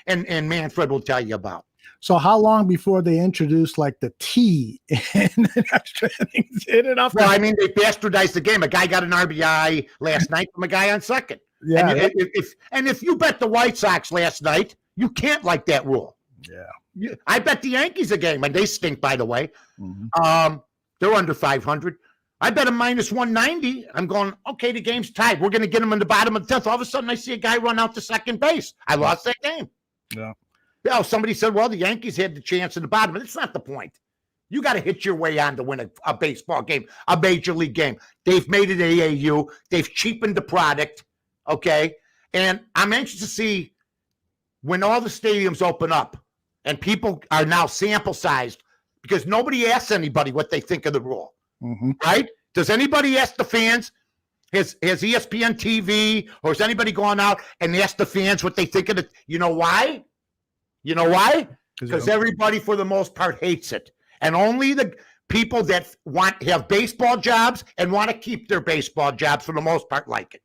and Manfred will tell you about. So how long before they introduced like the T in extra innings? Well, I mean, they bastardized the game. A guy got an RBI last night from a guy on second. Yeah. And if you bet the White Sox last night, you can't like that rule. Yeah. I bet the Yankees a game, and they stink, by the way. They're under 500. I bet him minus 190. I'm going, okay, the game's tied. We're going to get him in the bottom of the 10th. All of a sudden, I see a guy run out to second base. I lost that game. Yeah. Somebody said, well, the Yankees had the chance in the bottom. But it's not the point. You got to hit your way on to win a baseball game, a major league game. They've made it AAU. They've cheapened the product, okay? And I'm anxious to see when all the stadiums open up and people are now sample-sized because nobody asks anybody what they think of the rule. Right? Does anybody ask the fans? Has ESPN TV or has anybody gone out and asked the fans what they think of it? You know why? Because everybody, for the most part, hates it. And only the people that have baseball jobs and want to keep their baseball jobs, for the most part, like it.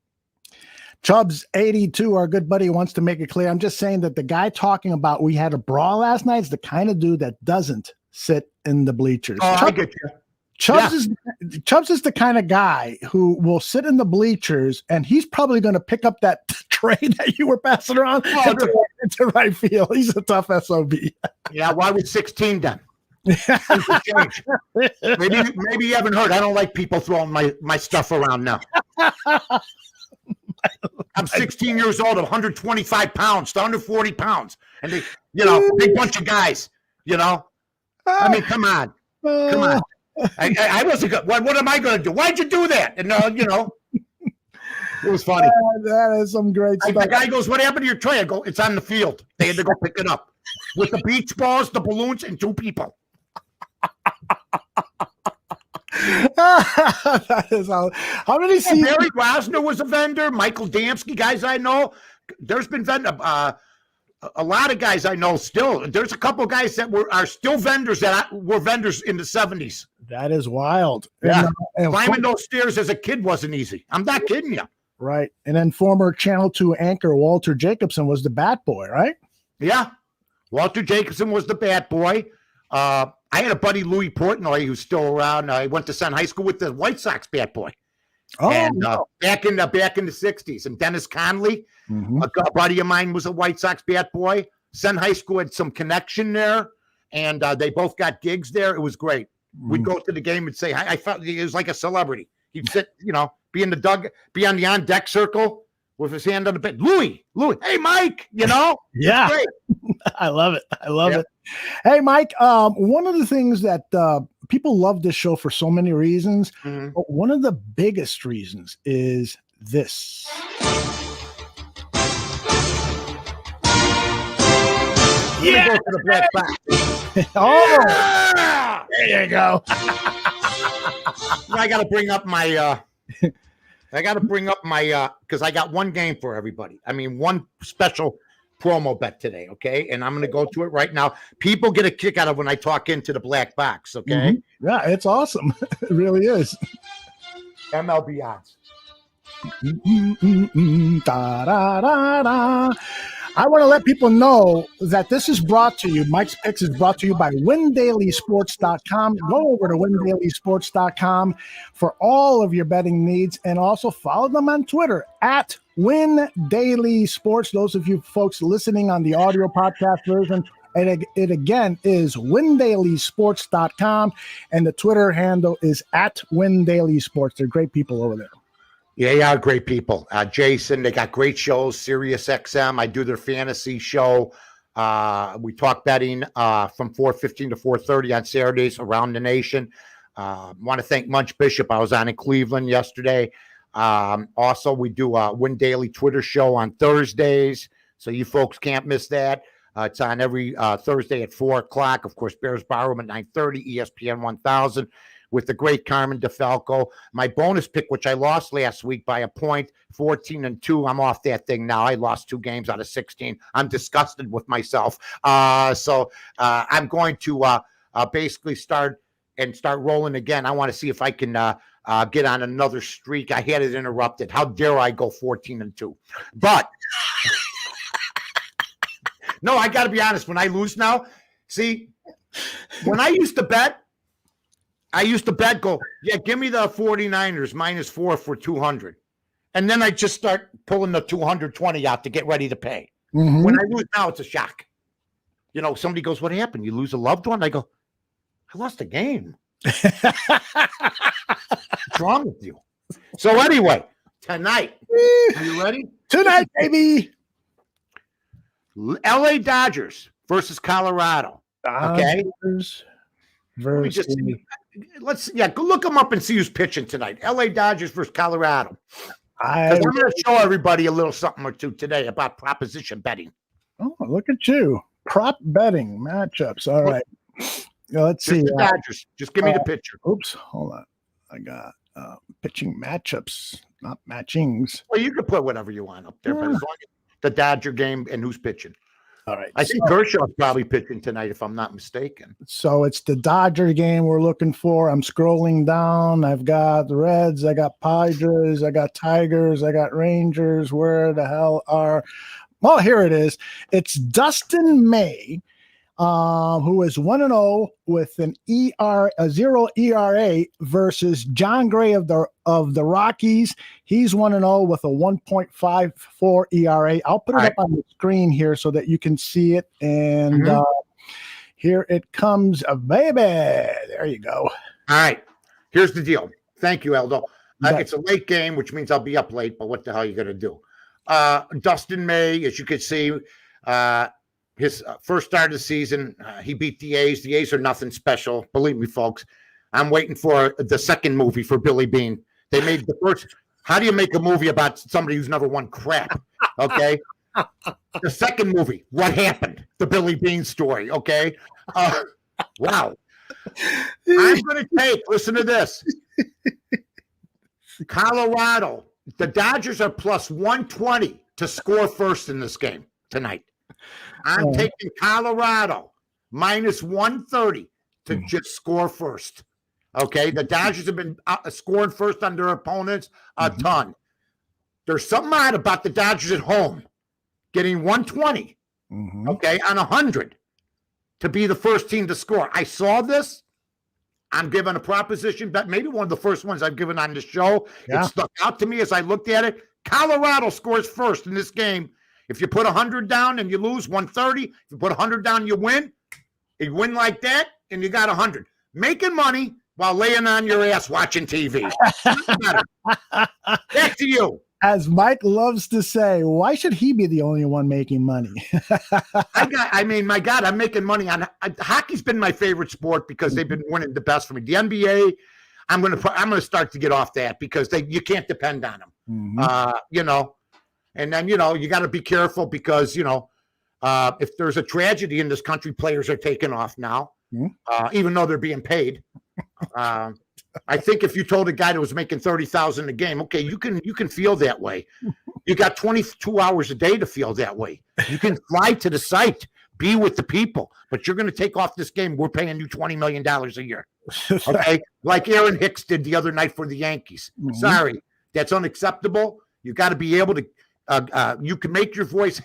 Chubbs 82, our good buddy, wants to make it clear. I'm just saying that the guy talking about we had a brawl last night is the kind of dude that doesn't sit in the bleachers. Oh, I get you. Chubbs is the kind of guy who will sit in the bleachers, and he's probably going to pick up that tray that you were passing around into right field. He's a tough SOB. Yeah, why was 16 done? Maybe you haven't heard. I don't like people throwing my stuff around now. I'm 16 years old, 125 pounds to 140 pounds. And they, big bunch of guys, I mean, come on. I wasn't good. What am I going to do? Why'd you do that? And it was funny. That is some great stuff. The guy goes, "What happened to your tray?" I go, "It's on the field. They had to go pick it up with the beach balls, the balloons, and 2 people." That is how many seasons? Barry Rosner was a vendor. Michael Damsky, guys I know. There's been a lot of guys I know still. There's a couple of guys that are still vendors that were vendors in the 70s. That is wild. Yeah. And climbing those stairs as a kid wasn't easy. I'm not kidding you. Right. And then former Channel 2 anchor Walter Jacobson was the bat boy, right? Yeah. Walter Jacobson was the bat boy. I had a buddy, Louis Portnoy, who's still around. I went to Sun High School with the White Sox bat boy. Oh, and no. back in the 60s. And Dennis Conley, a buddy of mine, was a White Sox bat boy. Sen High School had some connection there, and they both got gigs there. It was great. We'd go to the game and say, I felt he was like a celebrity. He'd sit, be in the be on the on deck circle with his hand on the bed. Louis, hey, Mike, Yeah. I love it. It. Hey, Mike, one of the things that people love this show for so many reasons, but one of the biggest reasons is this. Yeah. Go to the black box. Oh, yeah! There you go. I got to bring up my because I got one game for everybody. I mean, one special promo bet today, okay? And I'm going to go to it right now. People get a kick out of when I talk into the black box, okay? Yeah, it's awesome. It really is. MLB odds. Da, da, da, da. I want to let people know that this is brought to you. Mike's Picks is brought to you by WinDailySports.com. Go over to WinDailySports.com for all of your betting needs, and also follow them on Twitter at WinDailySports. Those of you folks listening on the audio podcast version, and it again is WinDailySports.com, and the Twitter handle is at WinDailySports. They're great people over there. Yeah, great people. Jason, they got great shows. Sirius XM, I do their fantasy show. We talk betting from 4:15 to 4:30 on Saturdays around the nation. Want to thank Munch Bishop. I was on in Cleveland yesterday. Also, we do a Win Daily Twitter show on Thursdays, so you folks can't miss that. It's on every Thursday at 4 o'clock. Of course, Bears Barroom at 9:30, ESPN 1000. With the great Carmen DeFalco. My bonus pick, which I lost last week by a point, 14-2. I'm off that thing now. I lost 2 games out of 16. I'm disgusted with myself. So I'm going to basically start rolling again. I want to see if I can get on another streak. I had it interrupted. How dare I go 14-2? But no, I got to be honest. When I lose now, see, when I used to bet, go, yeah, give me the 49ers -4 for 200. And then I just start pulling the 220 out to get ready to pay. When I lose now, it's a shock. Somebody goes, what happened? You lose a loved one? I go, I lost a game. What's wrong with you? So anyway, tonight, are you ready? Tonight, baby. LA Dodgers versus Colorado. Okay. Go look them up and see who's pitching tonight. LA Dodgers versus Colorado. I'm going to show everybody a little something or two today about proposition betting. Oh, look at you. Prop betting matchups. All right. Let's see. The Dodgers. Just give me the picture. Oops. Hold on. I got pitching matchups, not matchings. Well, you can put whatever you want up there, but as long as the Dodger game and who's pitching. All right. I think Kershaw's probably pitching tonight, if I'm not mistaken. So it's the Dodger game we're looking for. I'm scrolling down. I've got the Reds. I got Padres. I got Tigers. I got Rangers. Where the hell are? Well, here it is. It's Dustin May, who is 1-0 with an a 0 ERA versus John Gray of the Rockies. He's 1-0 with a 1.54 ERA. I'll put it up on the screen here so that you can see it. And here it comes, baby. There you go. All right. Here's the deal. Thank you, Aldo. It's a late game, which means I'll be up late, but what the hell are you going to do? Dustin May, as you can see, his first start of the season, he beat the A's. The A's are nothing special. Believe me, folks. I'm waiting for the second movie for Billy Bean. They made the first. How do you make a movie about somebody who's never won crap? Okay. The second movie, what happened? The Billy Bean story. Okay. Wow. I'm going to take, listen to this. Colorado. The Dodgers are plus 120 to score first in this game tonight. I'm taking Colorado minus 130 to just score first. Okay, the Dodgers have been scoring first on their opponents a ton. There's something odd about the Dodgers at home getting 120, okay, on 100 to be the first team to score. I saw this. I'm giving a proposition bet, maybe one of the first ones I've given on the show. Yeah. It stuck out to me as I looked at it. Colorado scores first in this game. If you put 100 down and you lose 130, if you put 100 down, you win. You win like that, and you got 100. Making money while laying on your ass watching TV. Back to you. As Mike loves to say, why should he be the only one making money? My God, I'm making money on hockey's been my favorite sport because they've been winning the best for me. The NBA, I'm gonna start to get off that because you can't depend on them. Mm-hmm. And then you got to be careful because if there's a tragedy in this country, players are taking off now, even though they're being paid. I think if you told a guy that was making $30,000 a game, okay, you can feel that way. You got 22 hours a day to feel that way. You can fly to the site, be with the people, but you're going to take off this game. We're paying you $20 million a year. Okay. Like Aaron Hicks did the other night for the Yankees. Mm-hmm. Sorry, that's unacceptable. You got to be able to, you can make your voice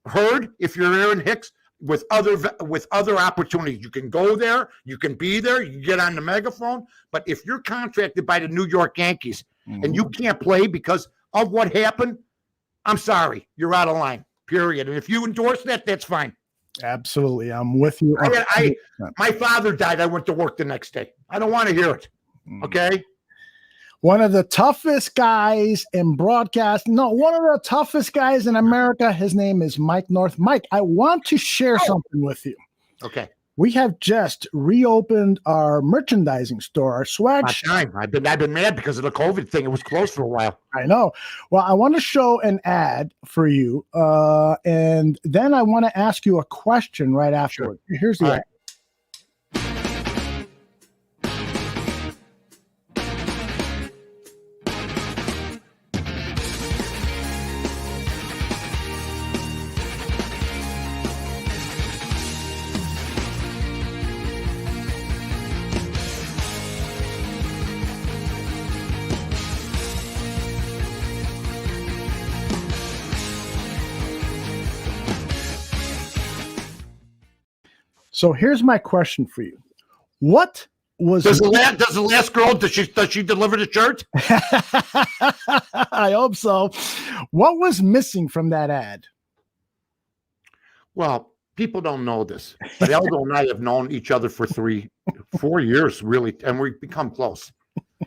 heard if you're Aaron Hicks with other opportunities. You can go there, you can be there, you can get on the megaphone. But if you're contracted by the New York Yankees and you can't play because of what happened, I'm sorry, you're out of line, period. And if you endorse that, that's fine. Absolutely. I'm with you. My father died. I went to work the next day. I don't want to hear it. Okay. One of the toughest guys in broadcast. No, one of the toughest guys in America. His name is Mike North. Mike, I want to share something with you. Okay. We have just reopened our merchandising store, our swag shop. I've been mad because of the COVID thing. It was closed for a while. I know. Well, I want to show an ad for you, and then I want to ask you a question right afterward. Sure. Here's the ad. So here's my question for you. What was does the last girl does she deliver the shirt? I hope so. What was missing from that ad? Well, people don't know this, but Aldo and I have known each other for 4 years, really, and we've become close.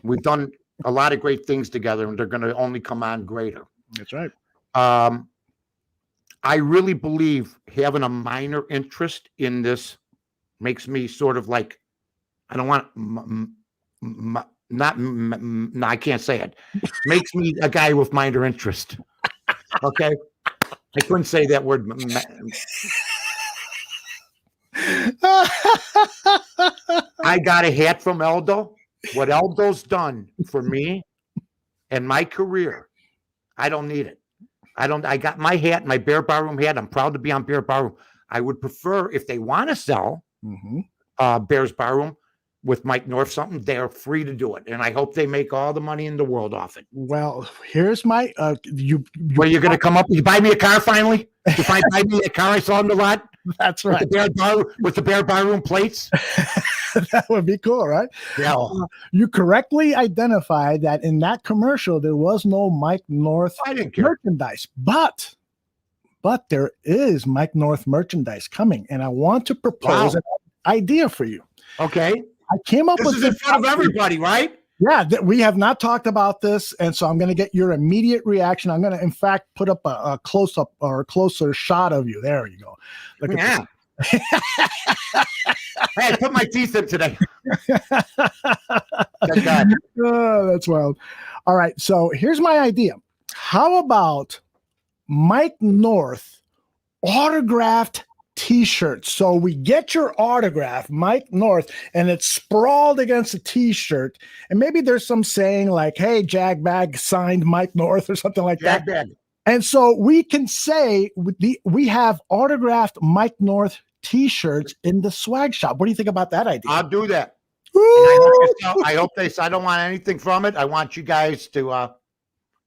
We've done a lot of great things together, and they're going to only come on greater. That's right. I really believe having a minor interest in this makes me sort of like, I don't want, no, I can't say it. Makes me a guy with minor interest. Okay? I couldn't say that word. I got a hat from Aldo. What Aldo's done for me and my career, I don't need it. I got my hat, my Bear Barroom hat. I'm proud to be on Bear Barroom. I would prefer if they want to sell Bear's Barroom with Mike North something, they're free to do it. And I hope they make all the money in the world off it. Well, here's my Well, you're going to come up, you buy me a car finally? You buy me a car I saw in the lot? That's right. With the Bear Barroom plates? That would be cool, right? Yeah. You correctly identified that in that commercial, there was no Mike North merchandise, but there is Mike North merchandise coming, and I want to propose an idea for you. Okay. I came up with this in front of everybody, right? Yeah, we have not talked about this, and so I'm going to get your immediate reaction. I'm going to, in fact, put up a close-up or a closer shot of you. There you go. Look at this. Hey, I put my teeth in today. Thank God. Oh, that's wild. All right, so here's my idea. How about Mike North autographed T-shirts? So we get your autograph, Mike North, and it's sprawled against a T-shirt, and maybe there's some saying like, "Hey, Jagbag signed Mike North" or something like that. And so we can say we have autographed Mike North T-shirts in the swag shop. What do you think about that idea? I'll do that. I hope I don't want anything from it. I want you guys to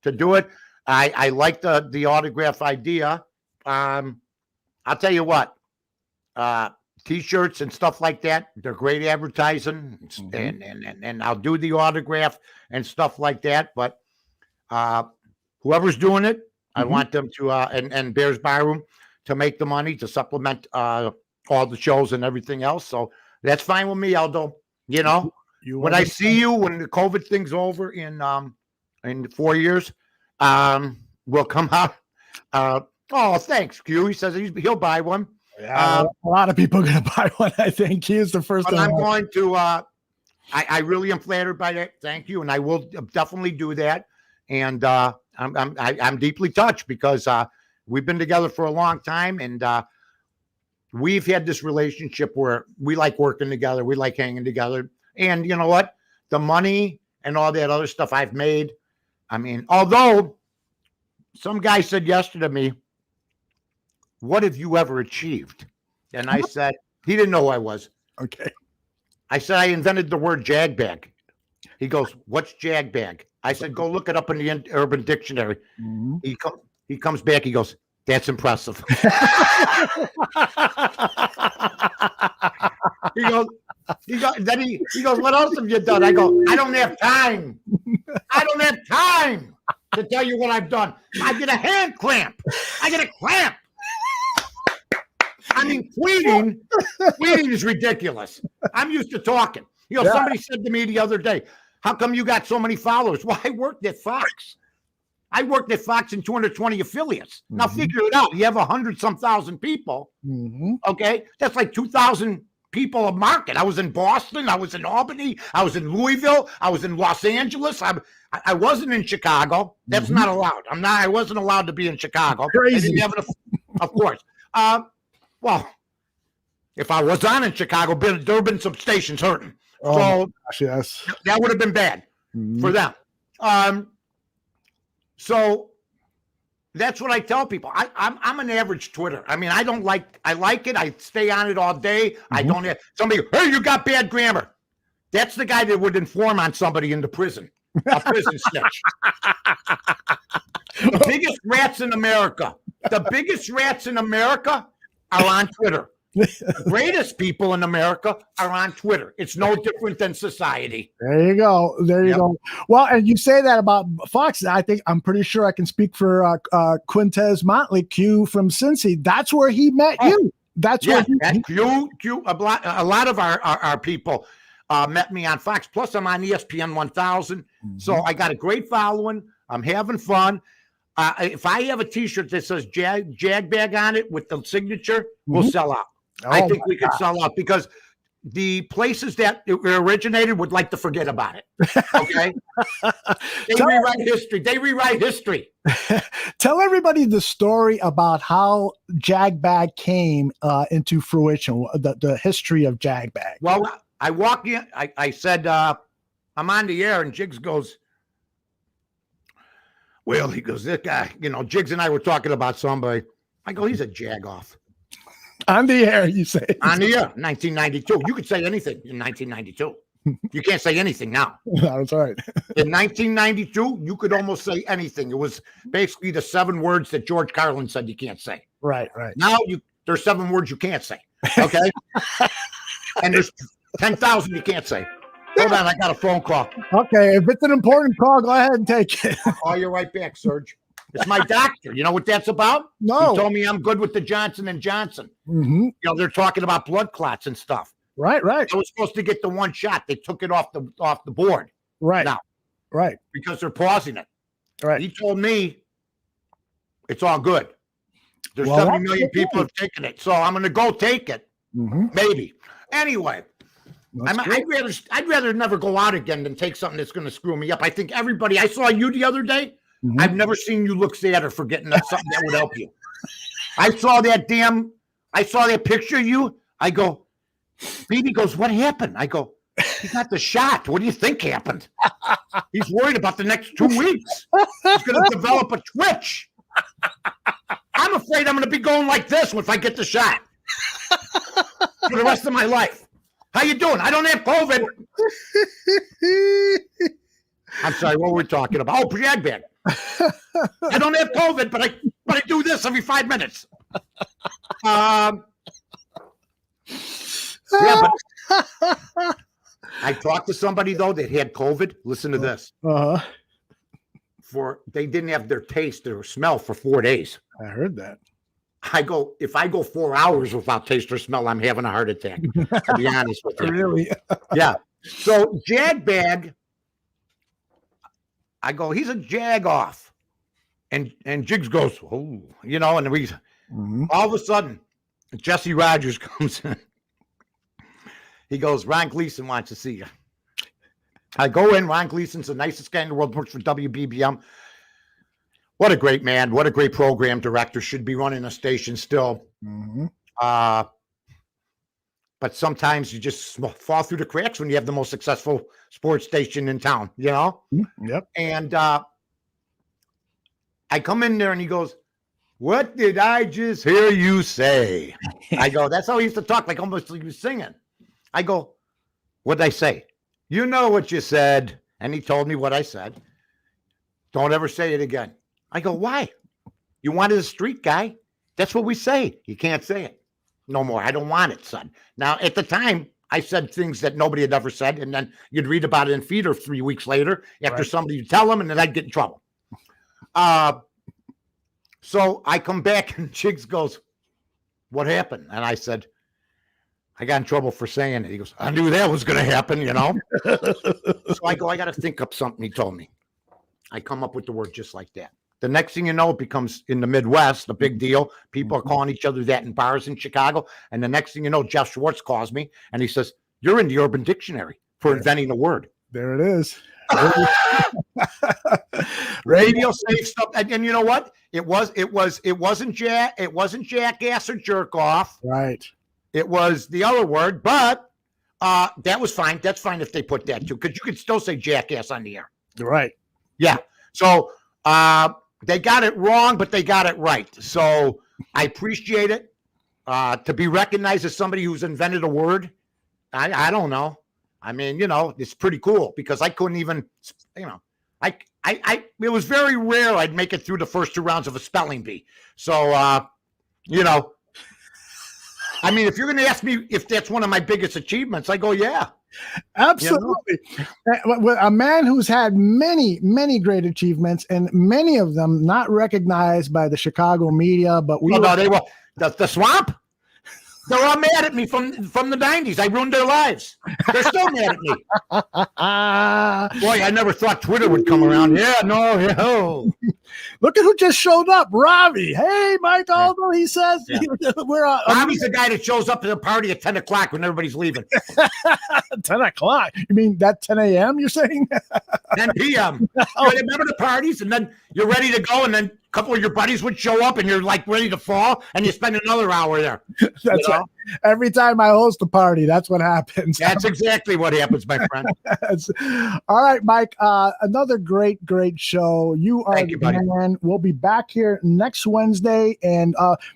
do it. I like the autograph idea. I'll tell you what. T-shirts and stuff like that. They're great advertising, and I'll do the autograph and stuff like that. But whoever's doing it, I want them to and Bears Barroom to make the money to supplement all the shows and everything else. So that's fine with me, Aldo. You know, when I see you when the COVID thing's over in 4 years, we'll come out. Oh, thanks, Q. He says he'll buy one. Yeah, a lot of people are going to buy one. I think he is the first. But I'm going to. I really am flattered by that. Thank you, and I will definitely do that. And I'm deeply touched because we've been together for a long time, and we've had this relationship where we like working together, we like hanging together. And you know what? The money and all that other stuff I've made. I mean, although some guy said yesterday to me, "What have you ever achieved?" And I said, he didn't know who I was. Okay. I said, I invented the word jagbag. He goes, "What's jagbag?" I said, "Go look it up in the Urban Dictionary." He comes back. He goes, "That's impressive." He goes, "What else have you done?" I go, "I don't have time. I don't have time to tell you what I've done. I get a hand cramp. I get a cramp. I mean, tweeting is ridiculous. I'm used to talking. You know, somebody said to me the other day, "How come you got so many followers?" Well, I worked at Fox. I worked at Fox in 220 affiliates. Now figure it out. You have 100-some thousand people. Okay, that's like 2,000 people a market. I was in Boston. I was in Albany. I was in Louisville. I was in Los Angeles. I wasn't in Chicago. That's not allowed. I wasn't allowed to be in Chicago. Crazy. Of course. Well, if I was on in Chicago, there would have been some stations hurting. So gosh, yes, that would have been bad for them. So that's what I tell people. I'm an average Twitter. I mean, I like it. I stay on it all day. I don't have somebody, "Hey, you got bad grammar." That's the guy that would inform on somebody in the prison, a prison snitch. The biggest rats in America are on Twitter. The greatest people in America are on Twitter. It's no different than society. There you go. There you go. Well, and you say that about Fox. I'm pretty sure I can speak for Quintez Motley Q from Cincy. That's where he met you. That's where Q. A lot of our people met me on Fox. Plus, I'm on ESPN 1000. So I got a great following. I'm having fun. If I have a T-shirt that says Jagbag on it with the signature, we'll sell out. I think we could sell out because the places that it originated would like to forget about it. Okay? They rewrite history. Tell everybody the story about how Jagbag came into fruition, the history of Jagbag. Well, I walk in, I said, I'm on the air, and Jiggs goes, well, he goes, this guy, Jiggs and I were talking about somebody. I go, he's a jagoff. On the air, you say. On the air, 1992. You could say anything in 1992. You can't say anything now. That's right. In 1992, you could almost say anything. It was basically the 7 words that George Carlin said you can't say. Right. Now there's 7 words you can't say. Okay? And there's 10,000 you can't say. Hold on, I got a phone call. Okay, if it's an important call, go ahead and take it. I'll call you right back, Serge. It's my doctor. You know what that's about? No. He told me I'm good with the Johnson & Johnson. They're talking about blood clots and stuff. Right. I was supposed to get the 1 shot. They took it off the board. Right. Now. Right. Because they're pausing it. Right. He told me it's all good. There's 70 million people have taken it. So I'm going to go take it. Maybe. Anyway. I'd rather never go out again than take something that's going to screw me up. I think I saw you the other day. I've never seen you look sad or forgetting that's something that would help you. I saw that picture of you. I go, Speedy goes, what happened? I go, he got the shot. What do you think happened? He's worried about the next 2 weeks. He's going to develop a twitch. I'm afraid I'm going to be going like this if I get the shot for the rest of my life. How you doing? I don't have COVID. I'm sorry, what were we talking about? Oh, Jagbag. I don't have COVID, but I do this every 5 minutes. Yeah, but I talked to somebody though that had COVID. Listen to this. They didn't have their taste or smell for 4 days. I heard that. If I go 4 hours without taste or smell, I'm having a heart attack. To be honest with you. Really? Yeah. So Jagbag, I go, he's a jag off. And Jigs goes, oh, and we all of a sudden, Jesse Rogers comes in. He goes, Ron Gleason wants to see you. I go in. Ron Gleason's the nicest guy in the world, works for WBBM. What a great man. What a great program director. Should be running a station still. But sometimes you just fall through the cracks when you have the most successful sports station in town, Yep. And I come in there and he goes, what did I just hear you say? I go, that's how he used to talk, like almost like he was singing. I go, what'd I say? You know what you said. And he told me what I said. Don't ever say it again. I go, why? You wanted a street guy? That's what we say. You can't say it no more. I don't want it, son. Now, at the time, I said things that nobody had ever said, and then you'd read about it in Feeder 3 weeks later after somebody would tell them, and then I'd get in trouble. So I come back, and Chiggs goes, what happened? And I said, I got in trouble for saying it. He goes, I knew that was going to happen, So I go, I got to think up something, he told me. I come up with the word just like that. The next thing you know, it becomes in the Midwest, a big deal. People are calling each other that in bars in Chicago. And the next thing you know, Jeff Schwartz calls me and he says, you're in the Urban Dictionary for inventing a word. There it is. Radio safe stuff. And you know what? It wasn't jackass or jerk off. Right. It was the other word, but that was fine. That's fine if they put that too, because you could still say jackass on the air. Right. Yeah. So they got it wrong, but they got it right. So I appreciate it. To be recognized as somebody who's invented a word, I don't know. I mean, it's pretty cool because I couldn't even, it was very rare I'd make it through the first 2 rounds of a spelling bee. So, I mean, if you're going to ask me if that's one of my biggest achievements, I go, yeah. Absolutely. A man who's had many, many great achievements and many of them not recognized by the Chicago media, but they were the Swamp. They're all mad at me from the 90s. I ruined their lives. They're still mad at me. Boy, I never thought Twitter would come around. Yeah, no. Look at who just showed up, Robbie. Hey, Mike Aldo, he says. Yeah. Robbie's the guy that shows up to the party at 10 o'clock when everybody's leaving. 10 o'clock? You mean that 10 a.m. you're saying? 10 p.m. You remember the parties, and then you're ready to go, and then a couple of your buddies would show up, and you're like ready to fall, and you spend another hour there. That's right. Every time I host a party, that's what happens. That's exactly what happens, my friend. All right, Mike. Another great show. You are Thank you, buddy. Man. We'll be back here next Wednesday. And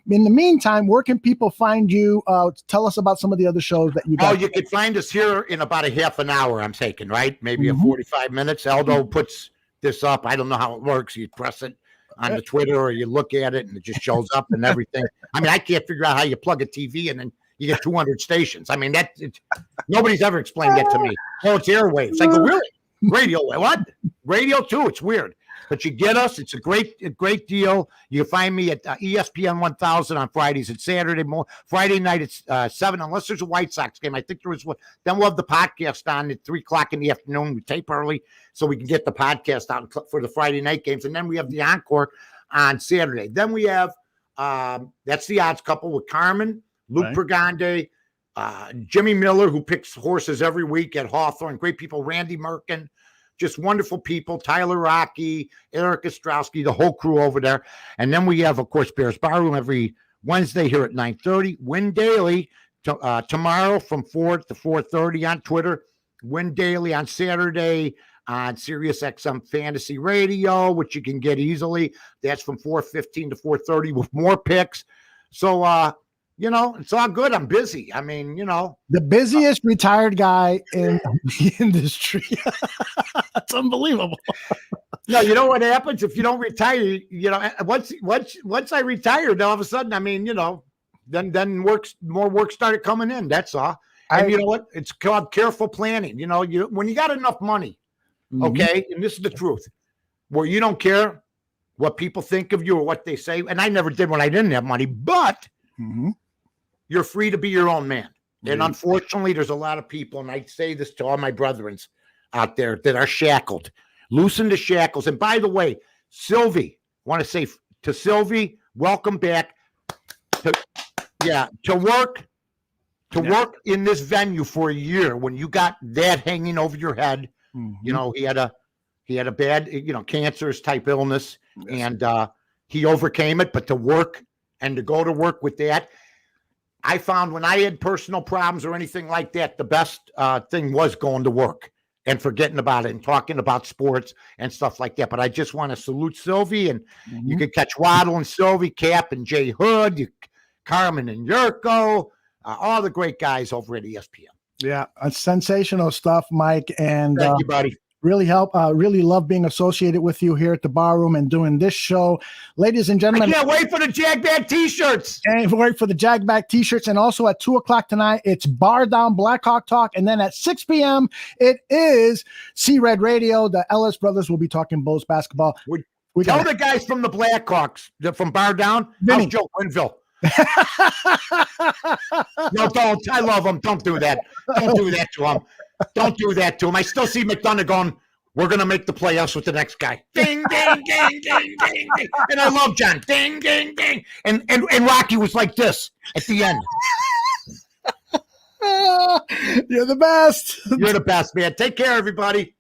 in the meantime, where can people find you? Tell us about some of the other shows that you got. You can find us here in about a half an hour, I'm taking, right? Maybe a 45 minutes. Aldo puts this up. I don't know how it works. You press it on the Twitter or you look at it and it just shows up and everything. I mean, I can't figure out how you plug a TV and then you get 200 stations. I mean, nobody's ever explained that to me. Oh, it's airwaves. I go, really? Radio? What? Radio too? It's weird. But you get us. It's a great deal. You find me at ESPN 1000 on Fridays and Friday night at 7, unless there's a White Sox game. I think there is one. Then we'll have the podcast on at 3 o'clock in the afternoon. We tape early so we can get the podcast out for the Friday night games. And then we have the encore on Saturday. Then we have, that's the Odds Couple with Carmen, Luke Pregande, Jimmy Miller, who picks horses every week at Hawthorne. Great people. Randy Merkin. Just wonderful people, Tyler Rocky, Eric Ostrowski, the whole crew over there. And then we have, of course, Bears Barroom every Wednesday here at 9:30. Win Daily tomorrow from 4 to 4:30 on Twitter. Win Daily on Saturday on Sirius XM Fantasy Radio, which you can get easily. That's from 4:15 to 4:30 with more picks. So, it's all good. I'm busy. I mean, the busiest retired guy in the industry. That's unbelievable. No, you know what happens if you don't retire? Once I retired, all of a sudden, I mean, then more work started coming in. That's all. And you know what? It's called careful planning. You know, when you got enough money, okay, and this is the truth, where you don't care what people think of you or what they say. And I never did when I didn't have money, but you're free to be your own man. And unfortunately, there's a lot of people, and I say this to all my brethren out there that are shackled. Loosen the shackles. And by the way, Sylvie, I want to say to Sylvie, welcome back to work in this venue for a year when you got that hanging over your head. You know, he had a bad, cancerous type illness, and he overcame it. But to work and to go to work with that, I found when I had personal problems or anything like that, the best thing was going to work and forgetting about it and talking about sports and stuff like that. But I just want to salute Sylvie, and you can catch Waddle and Sylvie, Cap and Jay Hood, Carmen and Yurko, all the great guys over at ESPN. Yeah, sensational stuff, Mike. And thank you, buddy. Really love being associated with you here at the Bar Room and doing this show. Ladies and gentlemen, I can't wait for the Jagbag t-shirts. Can't wait for the Jagbag t-shirts. And also at 2:00 tonight, it's Bar Down Blackhawk Talk. And then at 6 p.m., it is C-Red Radio. The Ellis brothers will be talking Bulls basketball. We tell the guys from the Blackhawks, from Bar Down, how's Joe Winville? No, don't. I love him. Don't do that. Don't do that to him. Don't do that to him. I still see McDonough going, we're going to make the playoffs with the next guy. Ding, ding, ding, ding, ding, ding. And I love John. Ding, ding, ding. And Rocky was like this at the end. You're the best. You're the best, man. Take care, everybody.